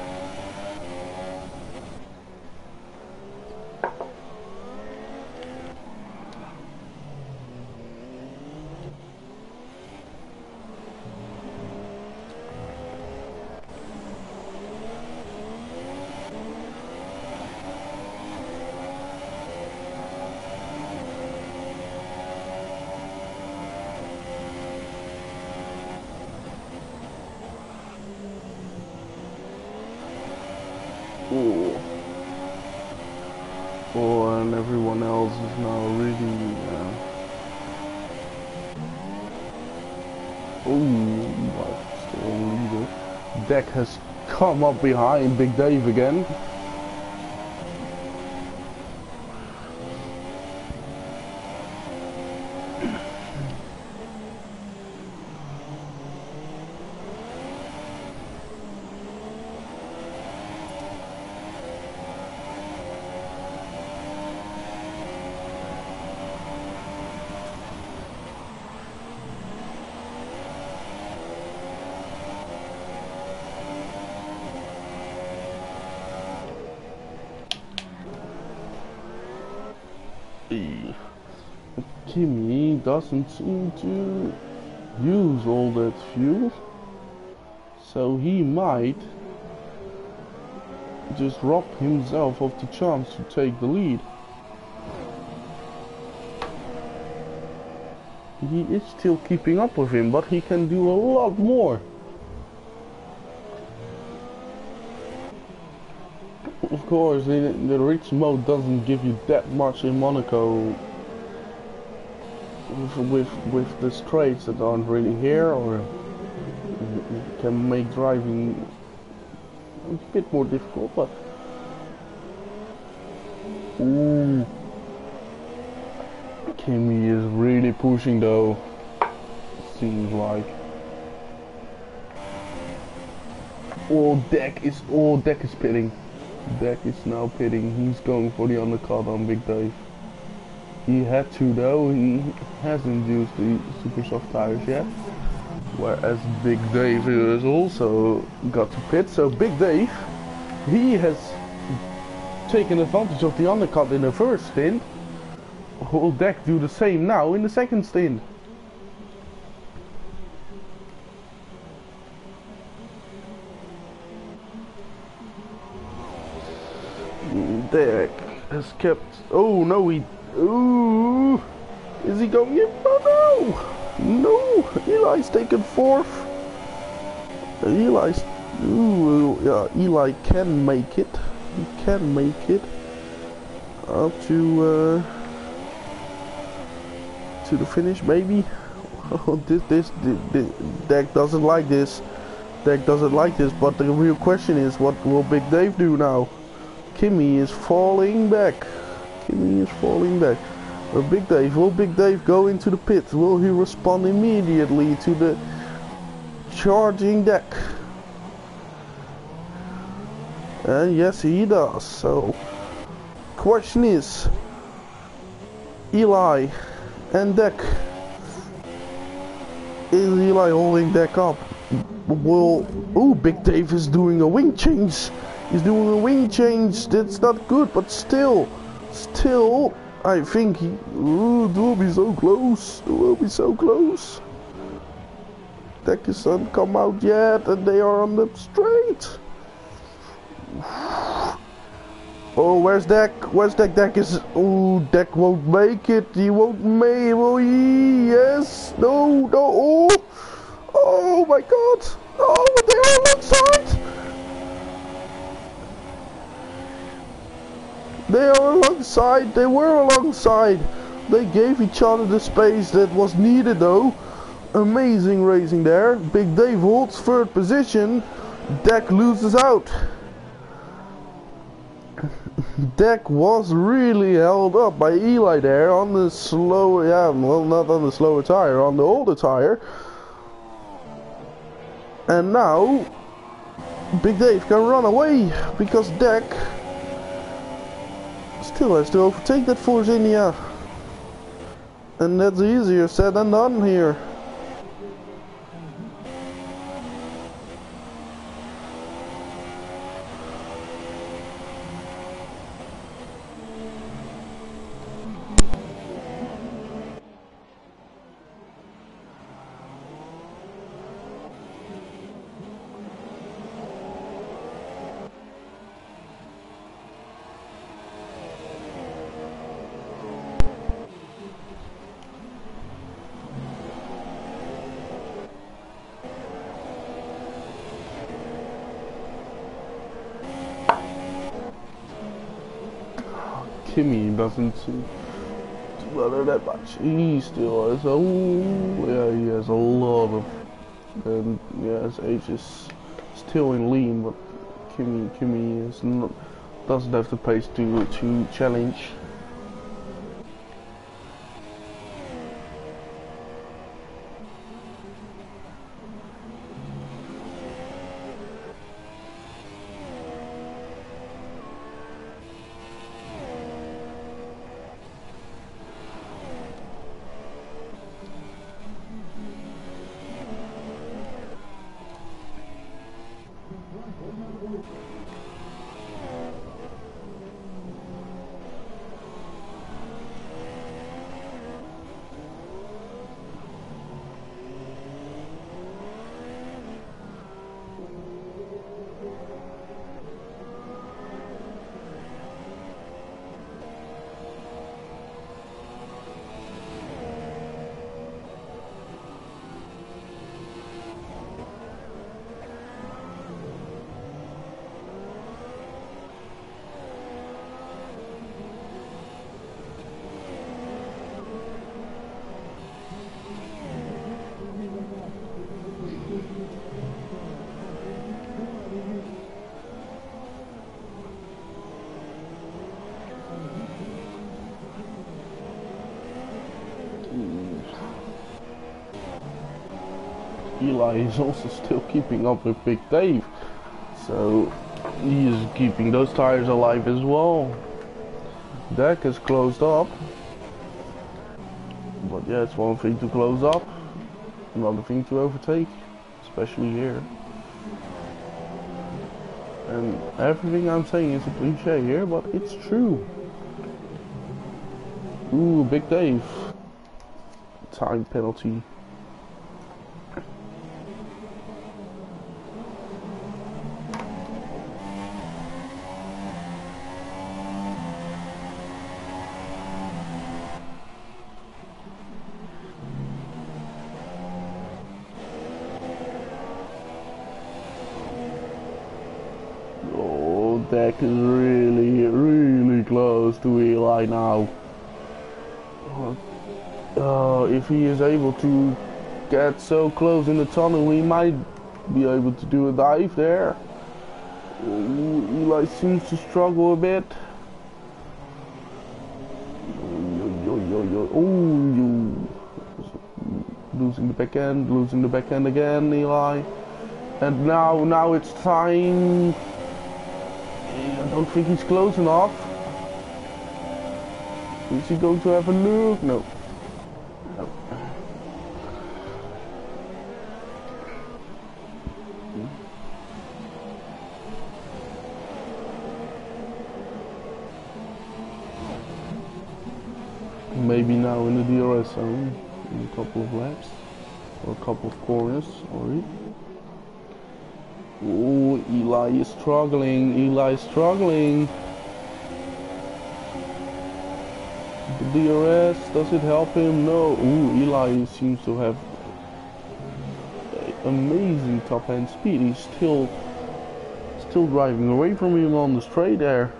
Oh, and everyone else is now really Ooh, but still leader. Deck has come up behind Big Dave again. Kimi doesn't seem to use all that fuel, so he might just rob himself of the chance to take the lead. He is still keeping up with him, but he can do a lot more. Of course, the rich mode doesn't give you that much in Monaco with the straights that aren't really here, or can make driving a bit more difficult, but ooh, Kimi is really pushing though, seems like. Deck is pitting. Deck is now pitting. He's going for the undercut on Big Dave. He had to though, he hasn't used the super soft tires yet. Whereas Big Dave has also got to pit, so Big Dave, he has taken advantage of the undercut in the first stint. Will Deck do the same now in the second stint? Deck has kept, oh no, ooh, is he going in? Oh no! No! Eli's taken fourth. Ooh, yeah, Eli can make it. He can make it up to the finish, maybe. Oh, this Deck doesn't like this. Deck doesn't like this. But the real question is, what will Big Dave do now? Kimi is falling back. Kimi is falling back. Big Dave, will Big Dave go into the pit? Will he respond immediately to the charging Deck? And yes, he does. So, question is, Eli and Deck. Is Eli holding Deck up? Ooh, Big Dave is doing a wing change. He's doing a wing change. That's not good, but still, I think he. Ooh, it will be so close. It will be so close. Deck hasn't come out yet, and they are on the straight. Oh, where's Deck? Where's Deck? Deck is. Oh, Deck won't make it. He won't make it. Will he? Yes. No. No. Oh. Oh my God. Oh, they are alongside. They are alongside. They were alongside. They gave each other the space that was needed, though. Amazing racing there. Big Dave holds third position. Deck loses out. Deck was really held up by Eli there on the slower, yeah, well, not on the slower tire, on the older tire. And now Big Dave can run away because Deck still has to overtake that Force India. And that's easier said than done here. Kimi doesn't seem to matter that much. He still has yeah, he has a lot of And yeah, his age is still in lean, but Kimi is not, doesn't have the pace to challenge. Eli is also still keeping up with Big Dave, so he is keeping those tires alive as well. Deck is closed up, but yeah, it's one thing to close up, another thing to overtake, especially here. And everything I'm saying is a cliche here, but it's true. Ooh, Big Dave. Time penalty. Deck is really close to Eli now. If he is able to get so close in the tunnel, he might be able to do a dive there. Eli seems to struggle a bit. Losing the back end again, Eli. And now it's time. I don't think he's close enough. Is he going to have a look? No. No. Maybe now in the DRS zone, in a couple of laps, or a couple of corners, sorry. Oh, Eli is struggling. The DRS, does it help him? No. Ooh, Eli seems to have amazing top end speed. He's still driving away from him on the straight there.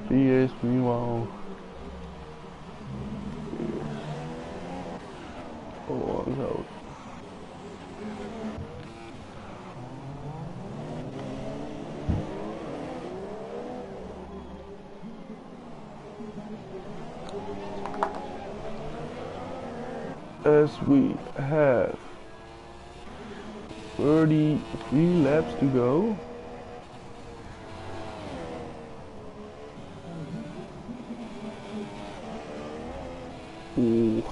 He is meanwhile. Oh no. As we have 33 laps to go. Ooh.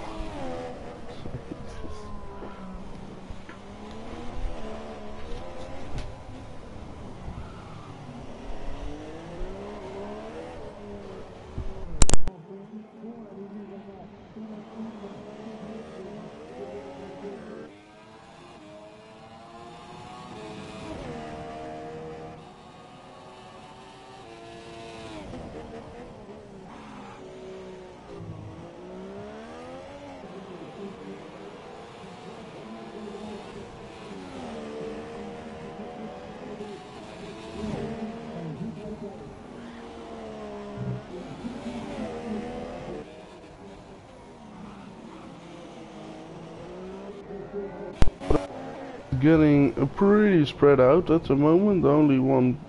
Getting pretty spread out at the moment. The only one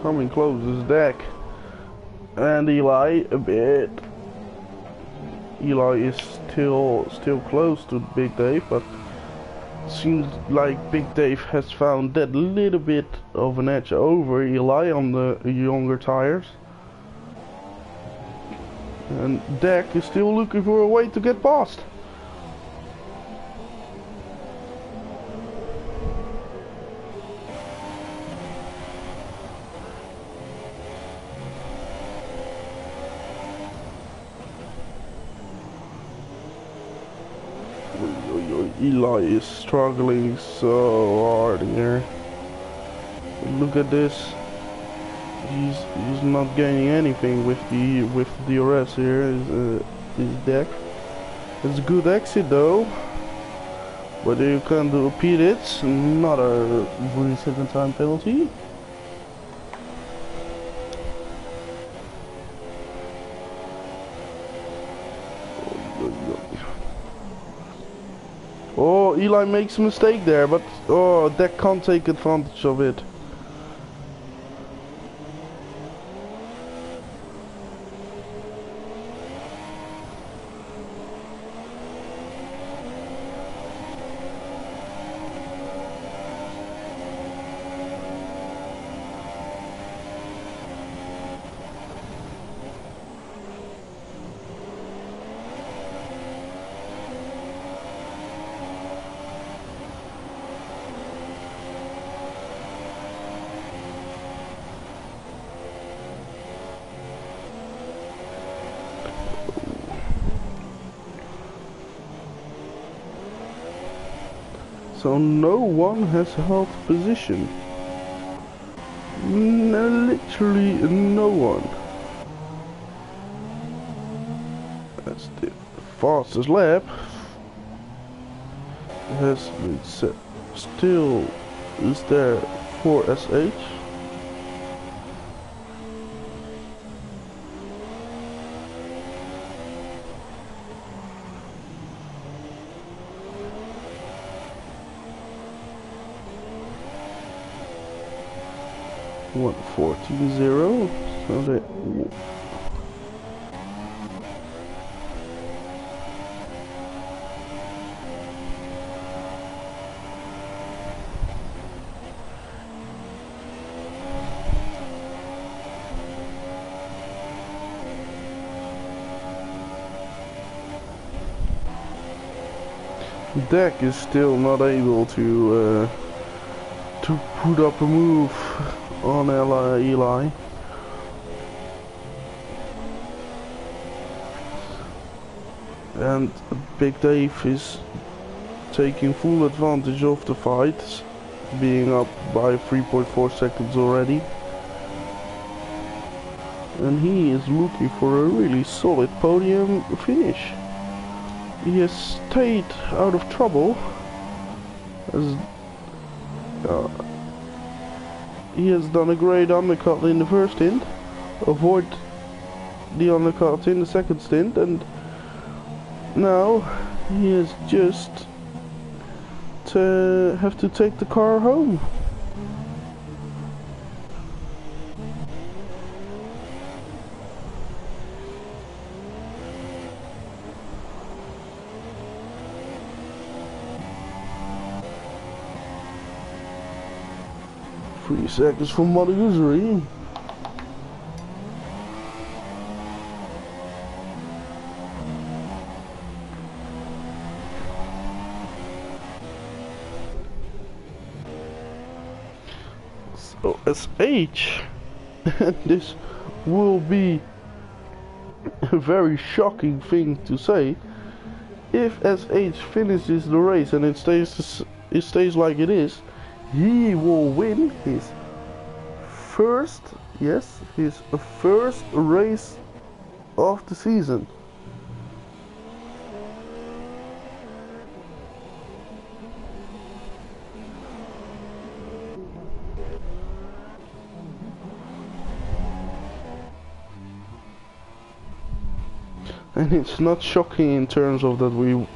coming close is Dak and Eli a bit. Eli is still close to Big Dave, but seems like Big Dave has found that little bit of an edge over Eli on the younger tires. And Dak is still looking for a way to get past. Eli is struggling so hard here. Look at this. He's not gaining anything with the DRS here. His deck. It's a good exit though, but you can't repeat it. Another 1 second time penalty. Oh, Eli makes a mistake there, but oh, Dak can't take advantage of it. So no one has held position. No, literally no one. That's the fastest lap. Has been set. Still is there for SH. What 14-0? So they Dak is still not able to put up a move on Eli. And Big Dave is taking full advantage of the fight, being up by 3.4 seconds already. And he is looking for a really solid podium finish. He has stayed out of trouble as he has done a great undercut in the first stint, avoid the undercut in the second stint, and now he has just to have to take the car home. Three seconds for Mother Usury. So SH, and this will be a very shocking thing to say, if SH finishes the race and it stays like it is, he will win his first race of the season. And it's not shocking in terms of that we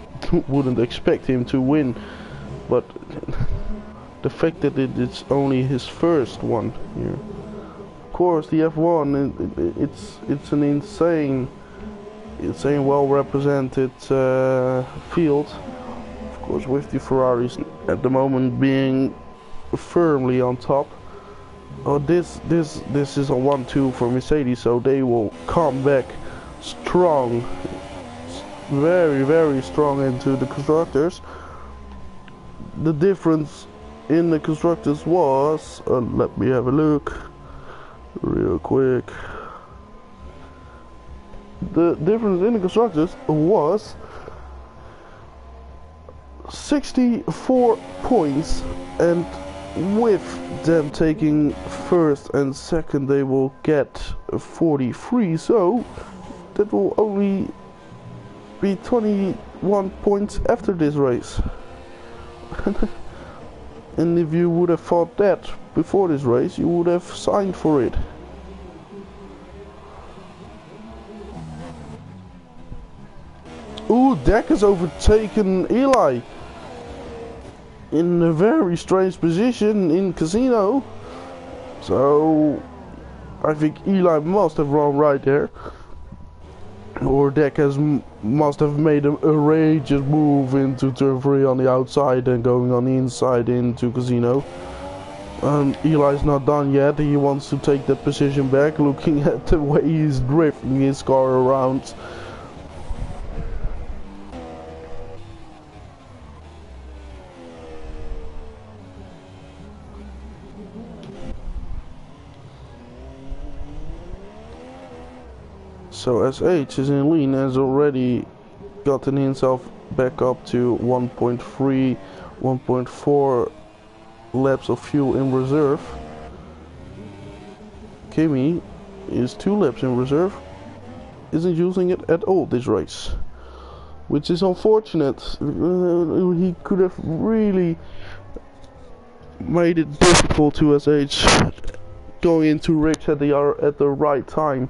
wouldn't expect him to win, but the fact that it's only his first one here. Of course, the F1, it's an insane well represented field. Of course, with the Ferraris at the moment being firmly on top. Oh, this is a 1-2 for Mercedes, so they will come back strong, very strong into the constructors. The difference in the constructors was, let me have a look real quick. The difference in the constructors was 64 points, and with them taking first and second they will get 43, so that will only be 21 points after this race. And if you would have thought that before this race, you would have signed for it. Ooh, Deck has overtaken Eli in a very strange position in Casino. So I think Eli must have run right there, or Deck must have made a outrageous move into turn 3 on the outside and going on the inside into Casino. Eli's not done yet. He wants to take that position back, looking at the way he's drifting his car around. So SH is in lean, has already gotten himself back up to 1.3, 1.4 laps of fuel in reserve. Kimi is 2 laps in reserve, isn't using it at all this race, which is unfortunate. He could have really made it difficult to SH going into Ricks at the right time.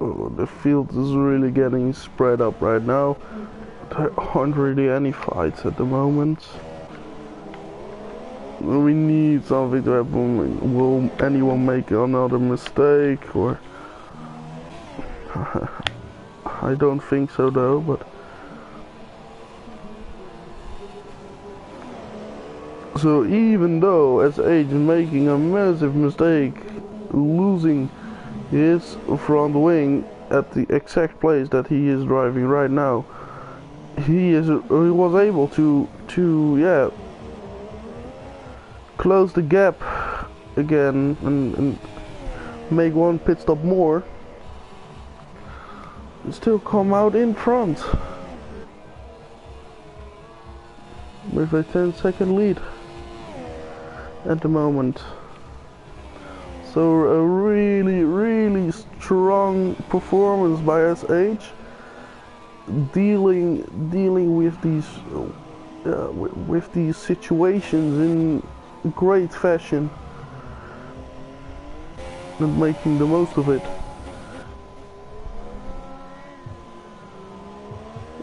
Oh, the field is really getting spread up right now. There aren't really any fights at the moment. We need something to happen. Will anyone make another mistake? Or I don't think so though, but so even though SH is making a massive mistake, losing his front wing at the exact place that he is driving right now, he was able to close the gap again and make one pit stop more and still come out in front with a 10-second lead at the moment. So a really strong performance by SH, dealing with these situations in great fashion and making the most of it.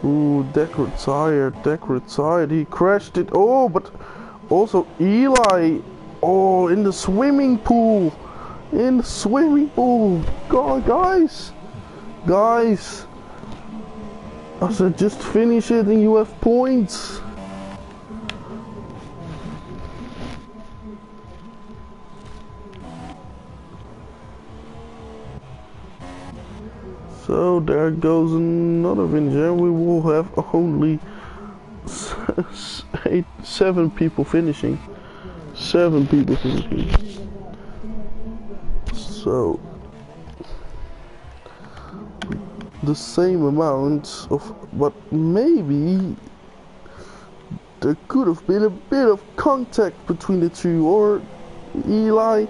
Ooh, Deck retired, he crashed it. Oh, but also Eli, oh, in the swimming pool. God, guys, I said just finish it and you have points. So there goes another finisher. We will have only 7 people finishing. 7 people finishing. So the same amount of, but maybe there could have been a bit of contact between the two, or Eli.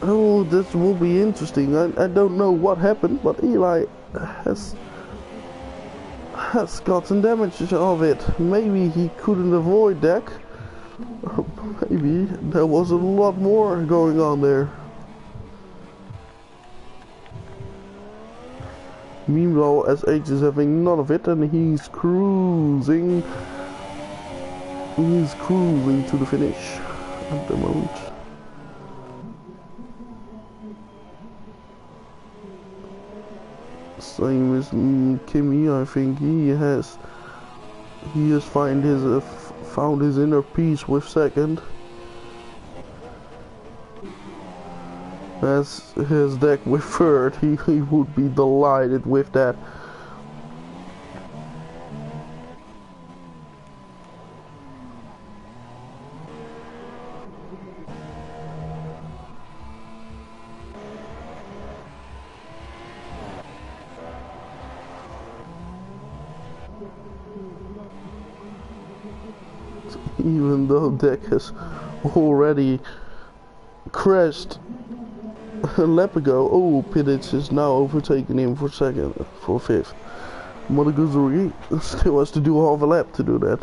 Oh, this will be interesting. I don't know what happened, but Eli has gotten damage of it. Maybe he couldn't avoid that. Or maybe there was a lot more going on there. Meanwhile, SH is having none of it, and he's cruising. He's cruising to the finish at the moment. Same as Kimi, I think he has found his inner peace with second. As his deck with third, he would be delighted with that. Even though deck has already crashed a lap ago. Oh, pt2 is now overtaking him for fifth. Monaco still has to do half a lap to do that.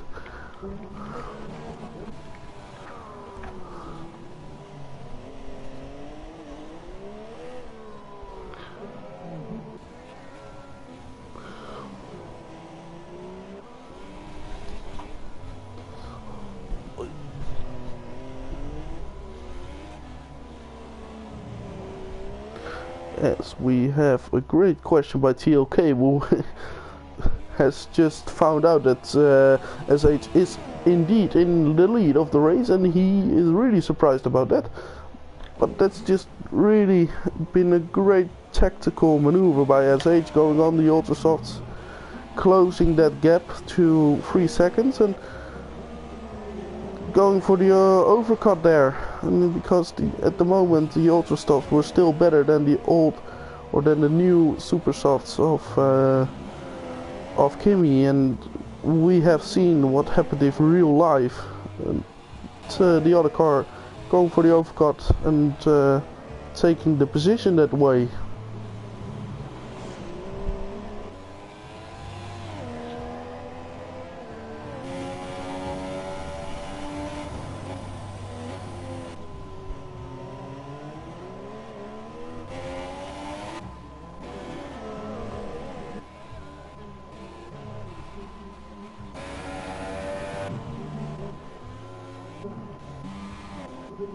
Yes, we have a great question by TLK, who has just found out that SH is indeed in the lead of the race, and he is really surprised about that. But that's just really been a great tactical maneuver by SH, going on the ultra softs, closing that gap to 3 seconds, and going for the overcut there. And because at the moment the ultra softs were still better than the old, or than the new super softs of Kimi, and we have seen what happened in real life. And the other car going for the overcut and taking the position that way.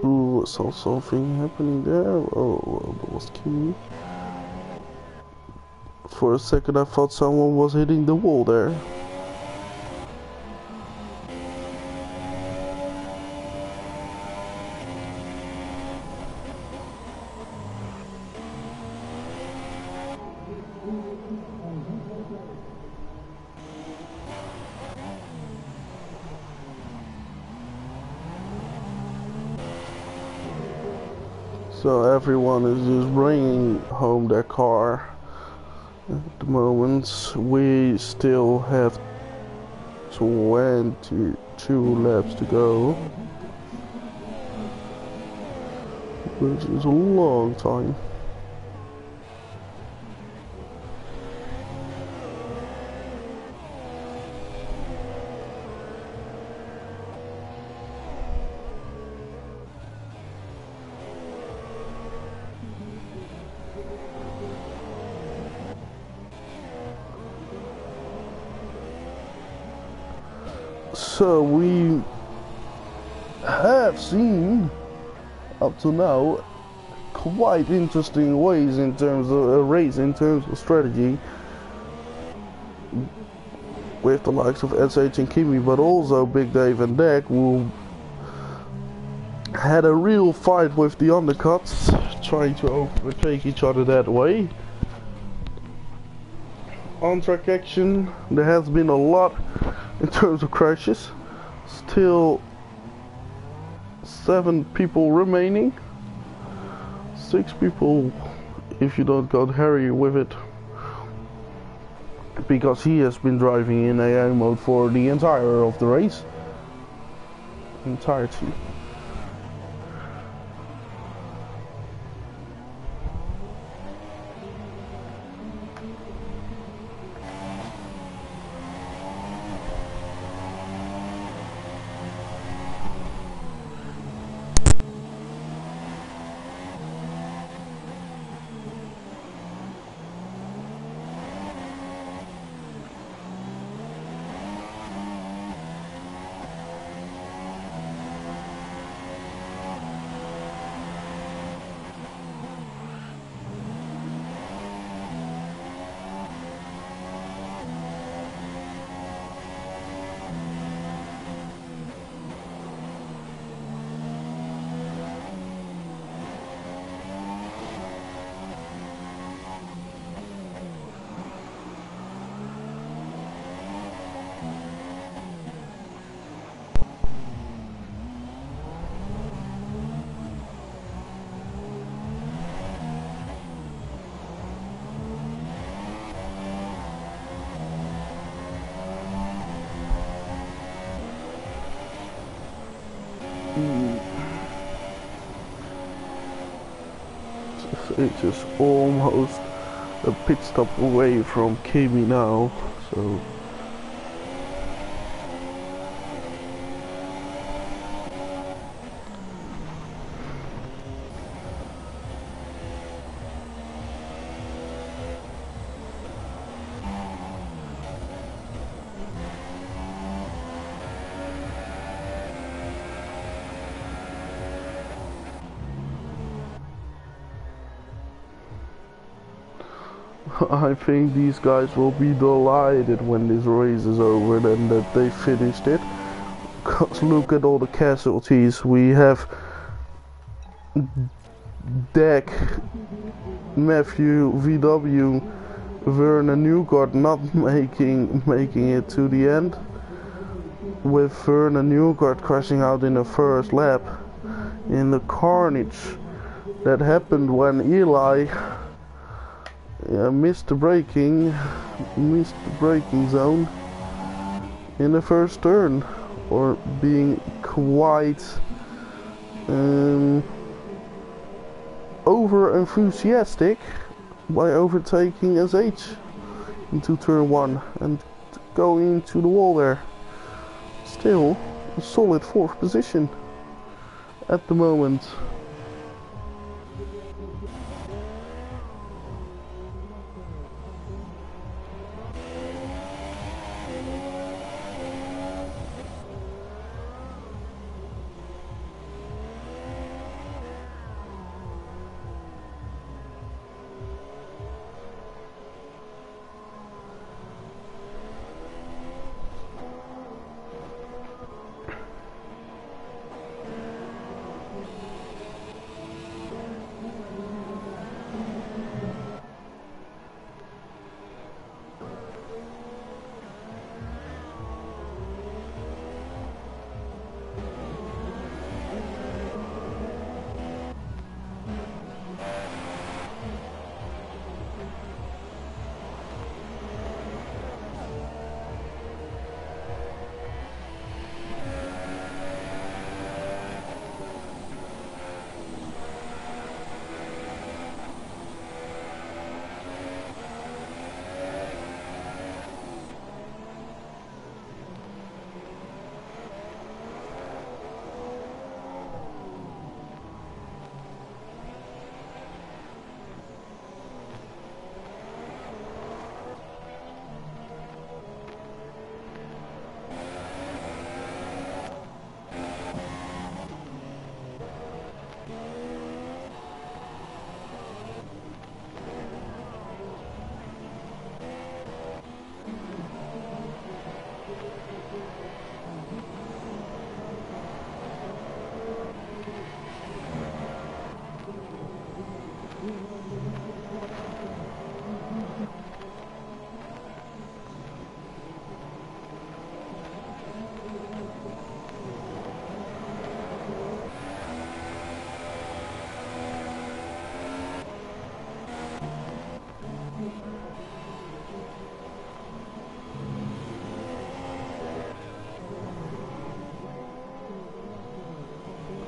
Ooh, I saw something happening there. Oh, that was Kimi. For a second I thought someone was hitting the wall there. So everyone is just bringing home their car at the moment. We still have 22 laps to go, which is a long time. So we have seen up to now quite interesting ways in terms of a race, in terms of strategy, with the likes of SH and Kimi, but also Big Dave and Deck, who had a real fight with the undercuts, trying to overtake each other that way. on-track action. There has been a lot in terms of crashes. Still 7 people remaining. 6 people if you don't got Harry with it. Because he has been driving in AI mode for the entire of the race. Entirety. It is almost a pit stop away from KB now, so I think these guys will be delighted when this race is over and that they finished it. Because look at all the casualties. We have Deck, Matthew, VW, Werner Newgard not making it to the end. With Werner Newgard crashing out in the first lap. In the carnage that happened when Eli missed the braking zone in the first turn, or being quite over enthusiastic by overtaking SH into turn 1 and going into the wall there. Still a solid 4th position at the moment.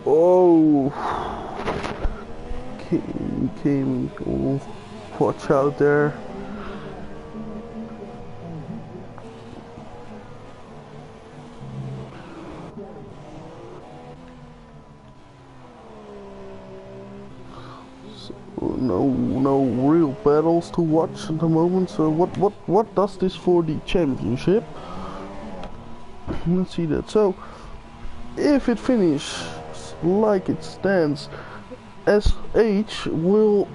Oh, came. Oh, watch out there. No real battles to watch at the moment. So what does this for the championship? Let's see that. So if it finishes like it stands, SH will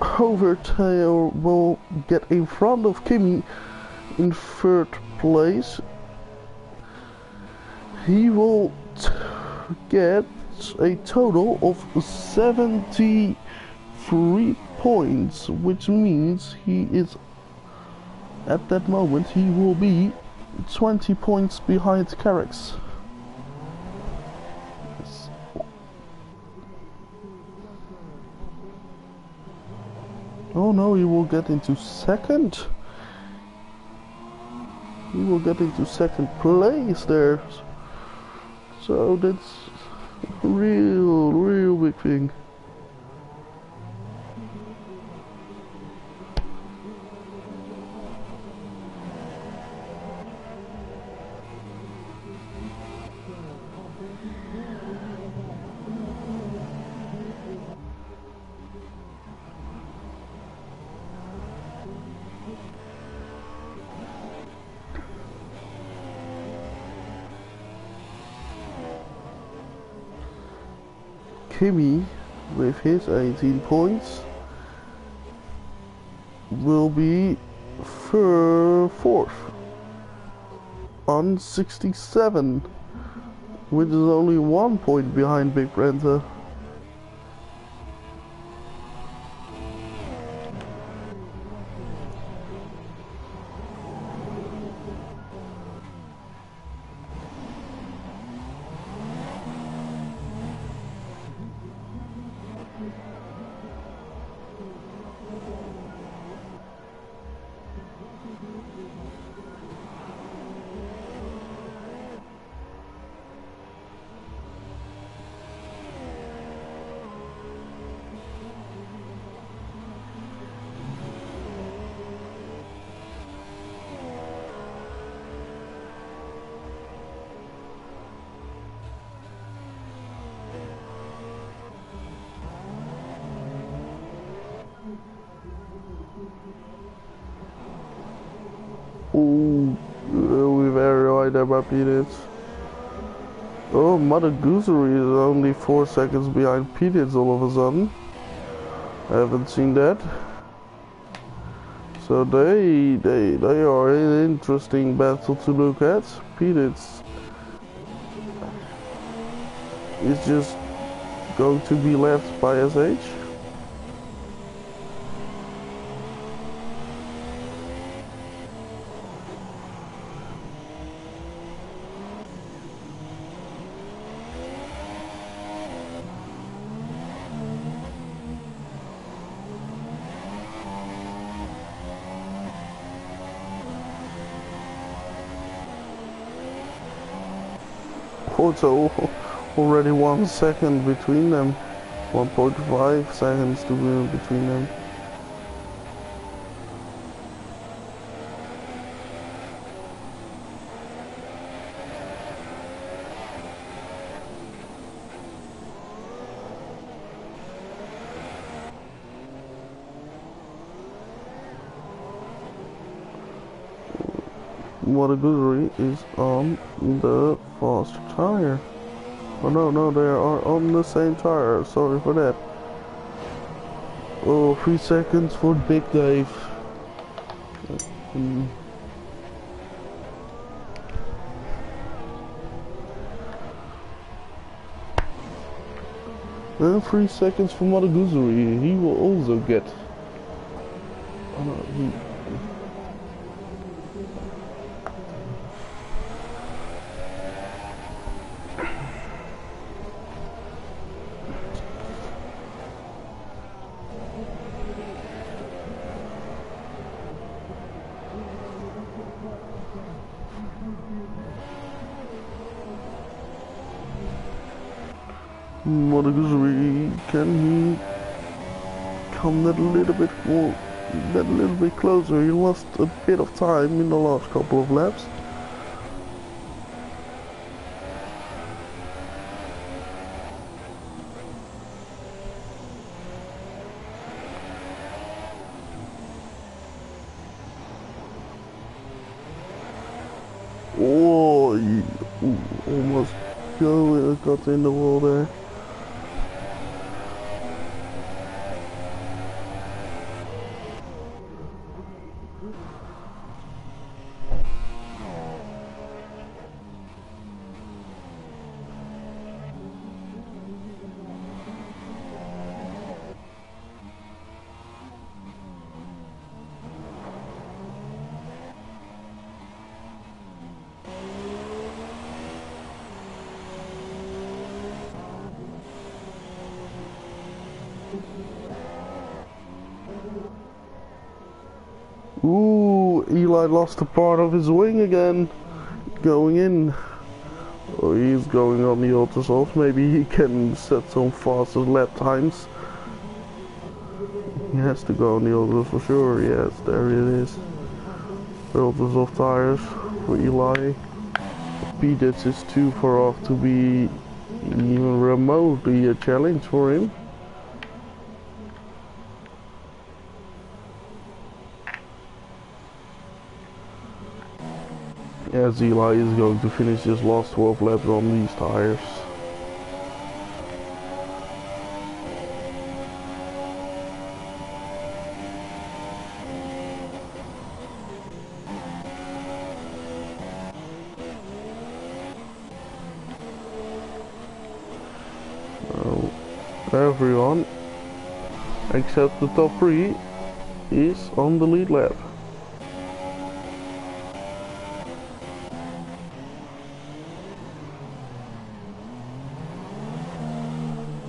will get in front of Kimi in third place. He will get a total of 73 points, which means he is, at that moment, he will be 20 points behind Carrick's. Oh no, he will get into second. He will get into second place there. So that's a real big thing. Kimi, with his 18 points, will be fourth on 67, which is only 1 point behind Big Brenta. Oh, we're very right about Peters. Oh, Mother Goosery is only 4 seconds behind Peters all of a sudden. I haven't seen that. So they are an interesting battle to look at. Peters is just going to be left by SH. Also, already 1 second between them, 1.5 seconds to be between them. What a goosery is on the faster tire. Oh no, they are on the same tire. Sorry for that. Oh, 3 seconds for Big Dave. And 3 seconds for Mother Goosery. He will also get. Monaco, can he come that little bit more, that little bit closer? He lost a bit of time in the last couple of laps. Oh, he almost got in the wall there. Ooh, Eli lost a part of his wing again. Going in. Oh, he's going on the ultra soft. Maybe he can set some faster lap times. He has to go on the ultras for sure. Yes, there it is. The ultra soft tires for Eli. Pt2 is too far off to be even remotely a challenge for him. As Eli is going to finish his last 12 laps on these tires. So, everyone except the top 3 is on the lead lap.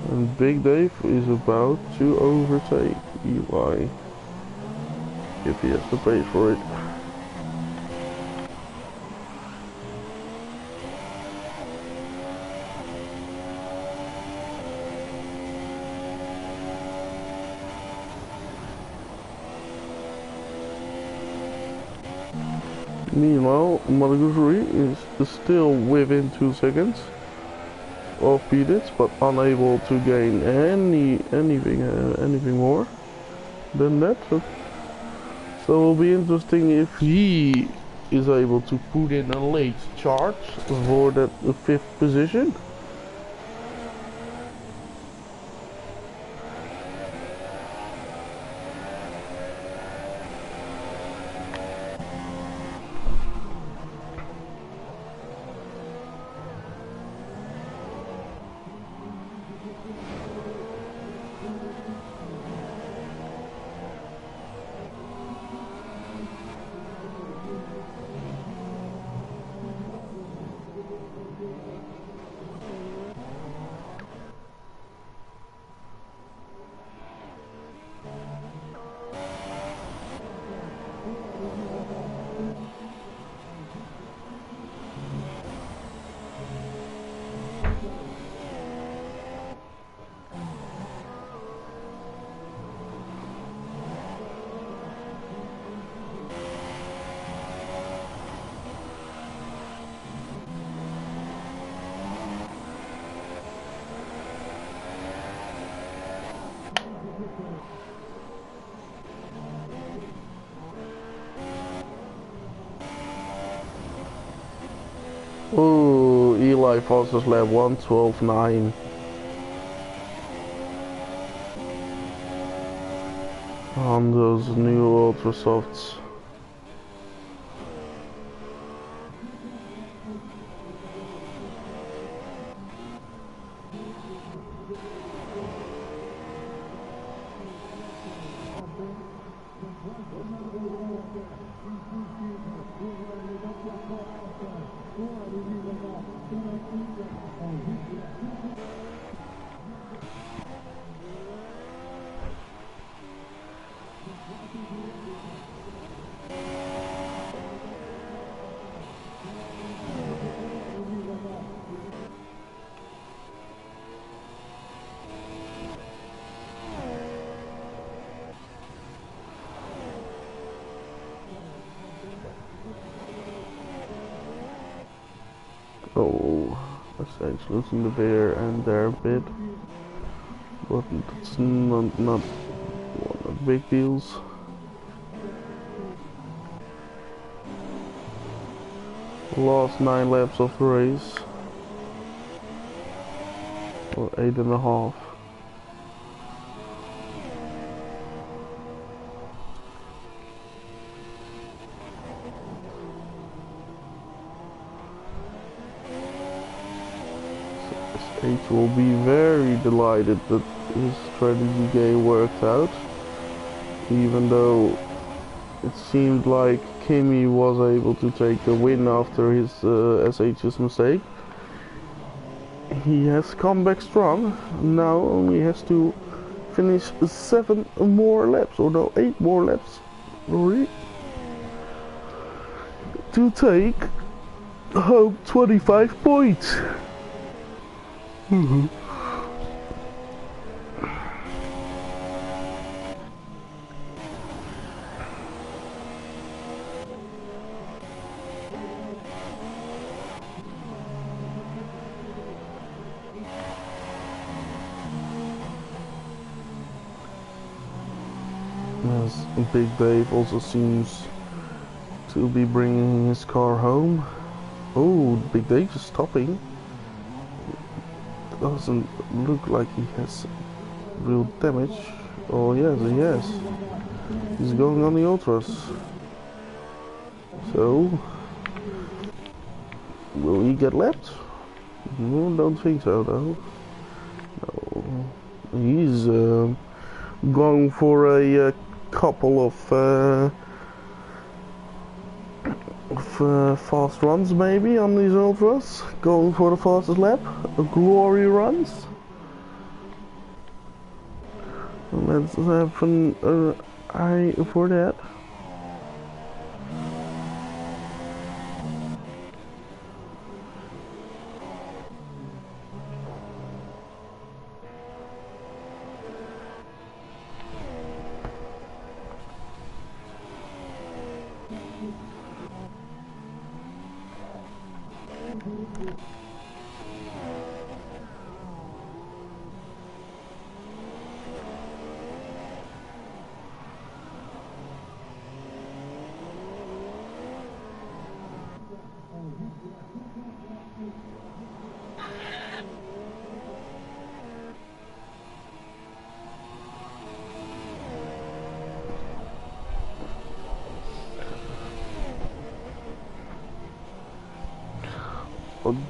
And Big Dave is about to overtake Eli if he has to pay for it. Meanwhile, monaco is still within 2 seconds of Pt2, but unable to gain anything more than that. So it will be interesting if he is able to put in a late charge for that 5th position. Oh, Eli fastest lap 1:12.9 on those new ultra softs. Oh, that's losing the bear and there a bit, but it's not one of the big deals. Lost 9 laps of the race, or 8.5. H will be very delighted that his strategy game worked out, even though it seemed like Kimi was able to take the win after his SH's mistake. He has come back strong. Now he has to finish 7 more laps, or no, 8 more laps, sorry, to take home 25 points. Yes, Big Dave also seems to be bringing his car home. Oh, Big Dave is stopping. Doesn't look like he has real damage. Oh yes, he has. He's going on the ultras. So, will he get lapped? No, don't think so though. No. He's going for a couple of fast runs maybe on these ultras. Going for the fastest lap. Glory runs. Let's have an eye for that.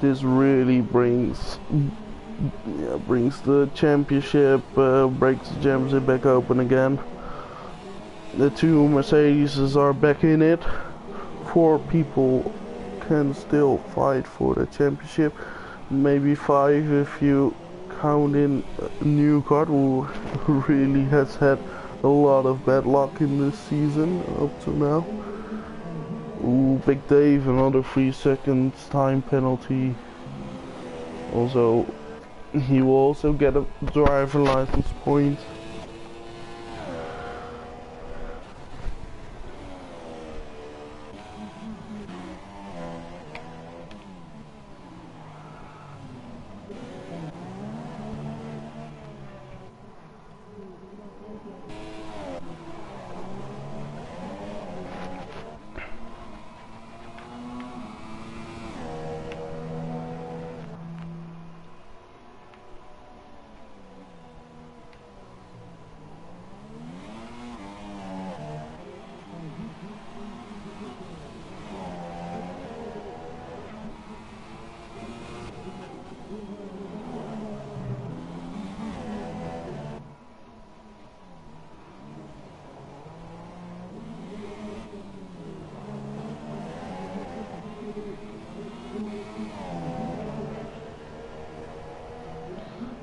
This really brings the championship, breaks the championship back open again. The 2 Mercedes are back in it. 4 people can still fight for the championship. Maybe 5 if you count in Newcart, who really has had a lot of bad luck in this season up to now. Ooh, Big Dave, another 3 seconds time penalty. Also, he will also get a driver license point.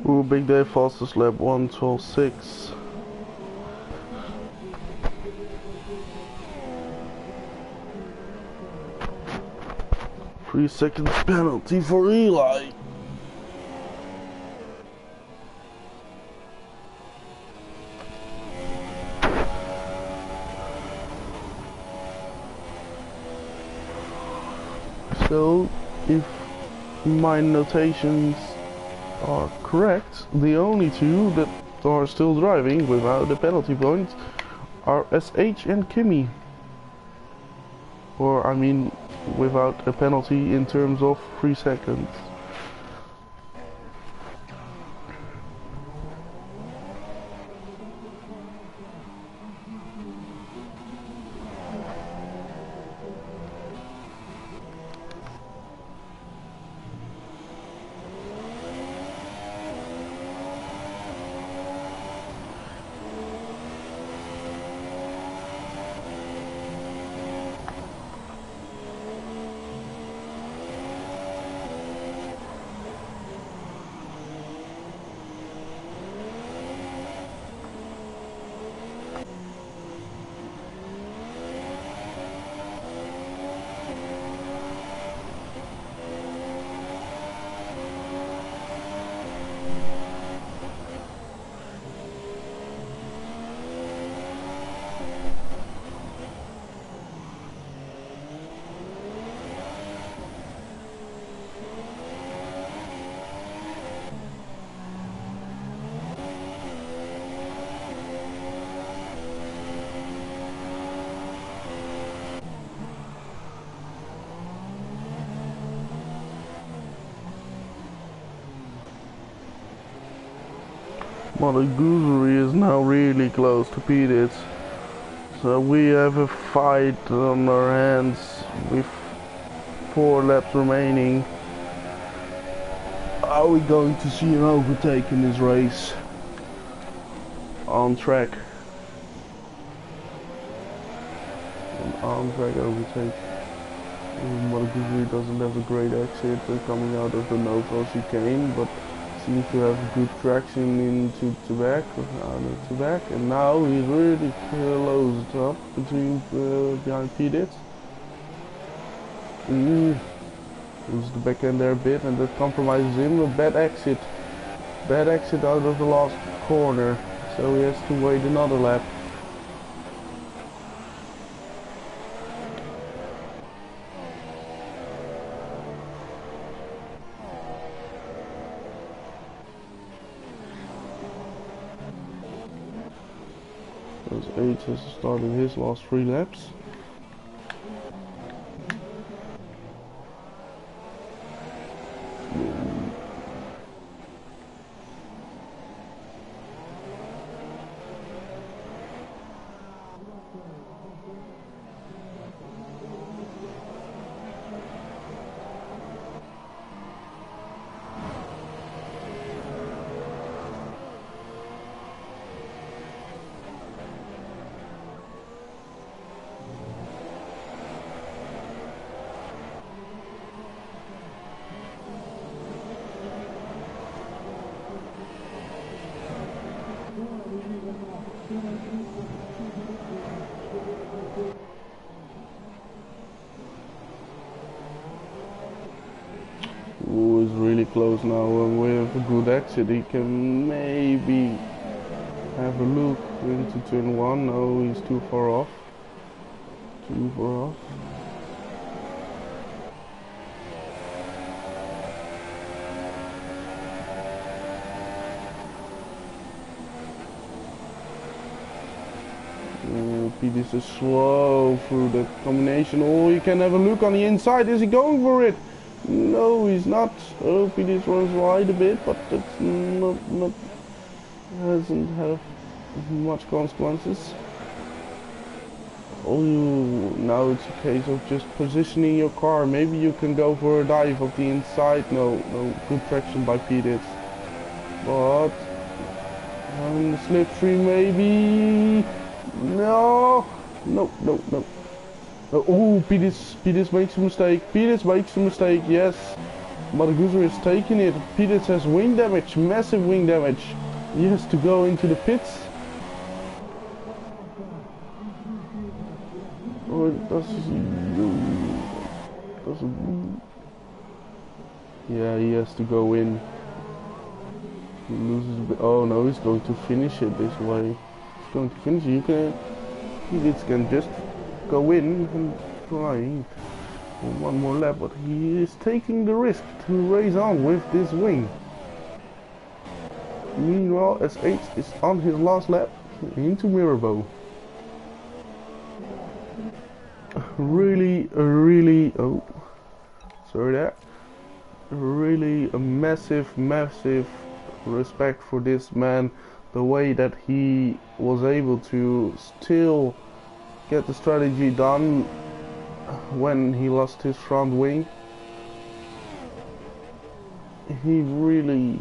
Ooh, Big Day fastest lap 1:12.6. Three seconds penalty for Eli. So, if my notations are correct, the only two that are still driving without a penalty point are SH and Kimmy. Or I mean without a penalty in terms of 3 seconds. Well, the goosery is now really close to P2. So we have a fight on our hands with 4 laps remaining. Are we going to see an overtake in this race? On track. An on track overtake. Monaco doesn't have a great exit coming out of the no-cross chicane, but seems to have good traction into the back, and now he's really closed up between behind P2. Loses the back end there a bit, and that compromises him. A bad exit out of the last corner, so he has to wait another lap. H has started his last 3 laps. Ooh, is really close now, and with a good exit he can maybe have a look into turn 1. No, he's too far off. P2 is slow through that combination. Oh, you can have a look on the inside. Is he going for it? No, he's not. Oh, P2 runs wide a bit, but that's not hasn't have much consequences. Oh, now it's a case of just positioning your car. Maybe you can go for a dive of the inside. No, good traction by P2. But on the slipstream maybe. No. Oh, P2 makes a mistake. P2 makes a mistake, yes. Monaco is taking it. P2 has wing damage, massive wing damage. He has to go into the pits. Or does yeah, he has to go in. He loses a bit. Oh no, he's going to finish it this way. He's going to finish it. P2 can just go in and try. for one more lap, but he is taking the risk to race on with this wing. Meanwhile, SH is on his last lap into Mirabeau. Really, oh, sorry there. Really a massive respect for this man. The way that he was able to still get the strategy done when he lost his front wing. He really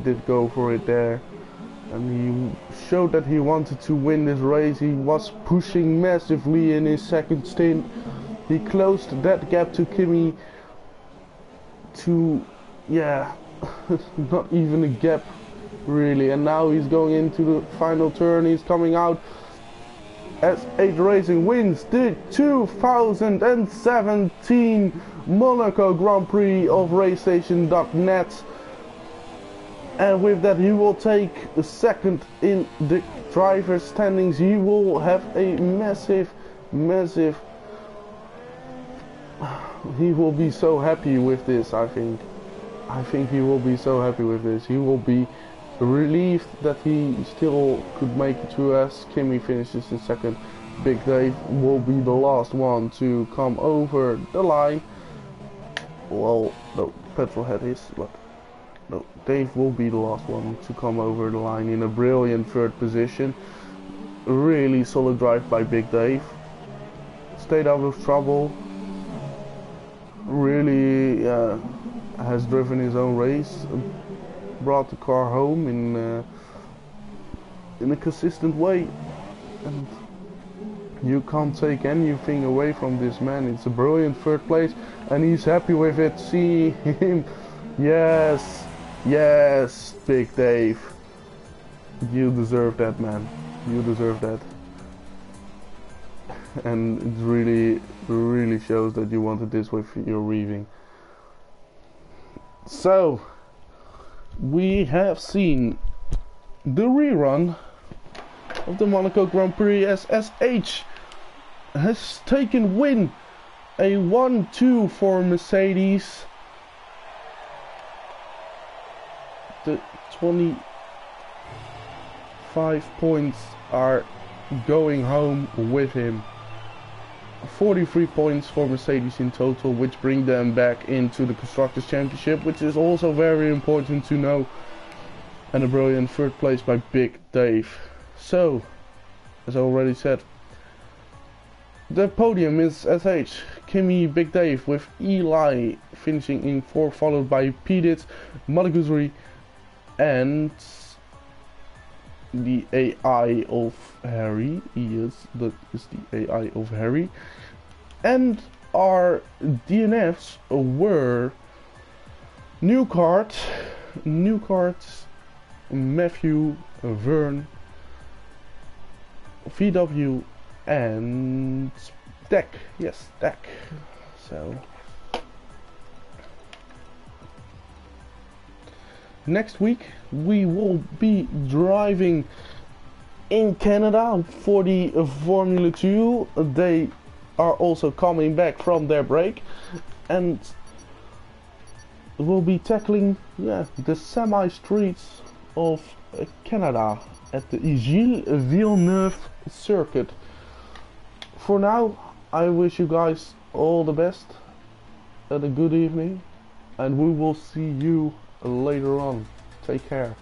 did go for it there, and he showed that he wanted to win this race. He was pushing massively in his second stint. He closed that gap to Kimi to, yeah, not even a gap really, and now he's going into the final turn. He's coming out. S8 Racing wins the 2017 Monaco Grand Prix of RaceStation.net, and with that he will take the second in the driver's standings. He will have a massive, he will be so happy with this. I think he will be so happy with this. He will be relieved that he still could make it through as Kimi finishes in second. Big Dave will be the last one to come over the line. Well, no, Petrolhead is, but no, Dave will be the last one to come over the line in a brilliant third position. Really solid drive by Big Dave. Stayed out of trouble. Really has driven his own race. Brought the car home in a consistent way, and you can't take anything away from this man. It's a brilliant third place, and he's happy with it. See him, yes, Big Dave, you deserve that, man. You deserve that, and it really shows that you wanted this with your weaving. So we have seen the rerun of the Monaco Grand Prix as SH has taken win. A 1-2 for Mercedes. The 25 points are going home with him. 43 points for Mercedes in total, which bring them back into the Constructors' Championship, which is also very important to know. And a brilliant third place by Big Dave. So, as I already said, the podium is SH, Kimi, Big Dave, with Eli finishing in 4th, followed by pt2, Malaguzri, and the AI of Harry. Yes, that is the AI of Harry. And our DNFs were Newcart, Matthew, Vern, VW, and Deck. Yes, Deck. So next week we will be driving in Canada for the Formula 2. They are also coming back from their break, and we'll be tackling the semi-streets of Canada at the Gilles Villeneuve circuit. For now, I wish you guys all the best and a good evening, and we will see you later on. Take care.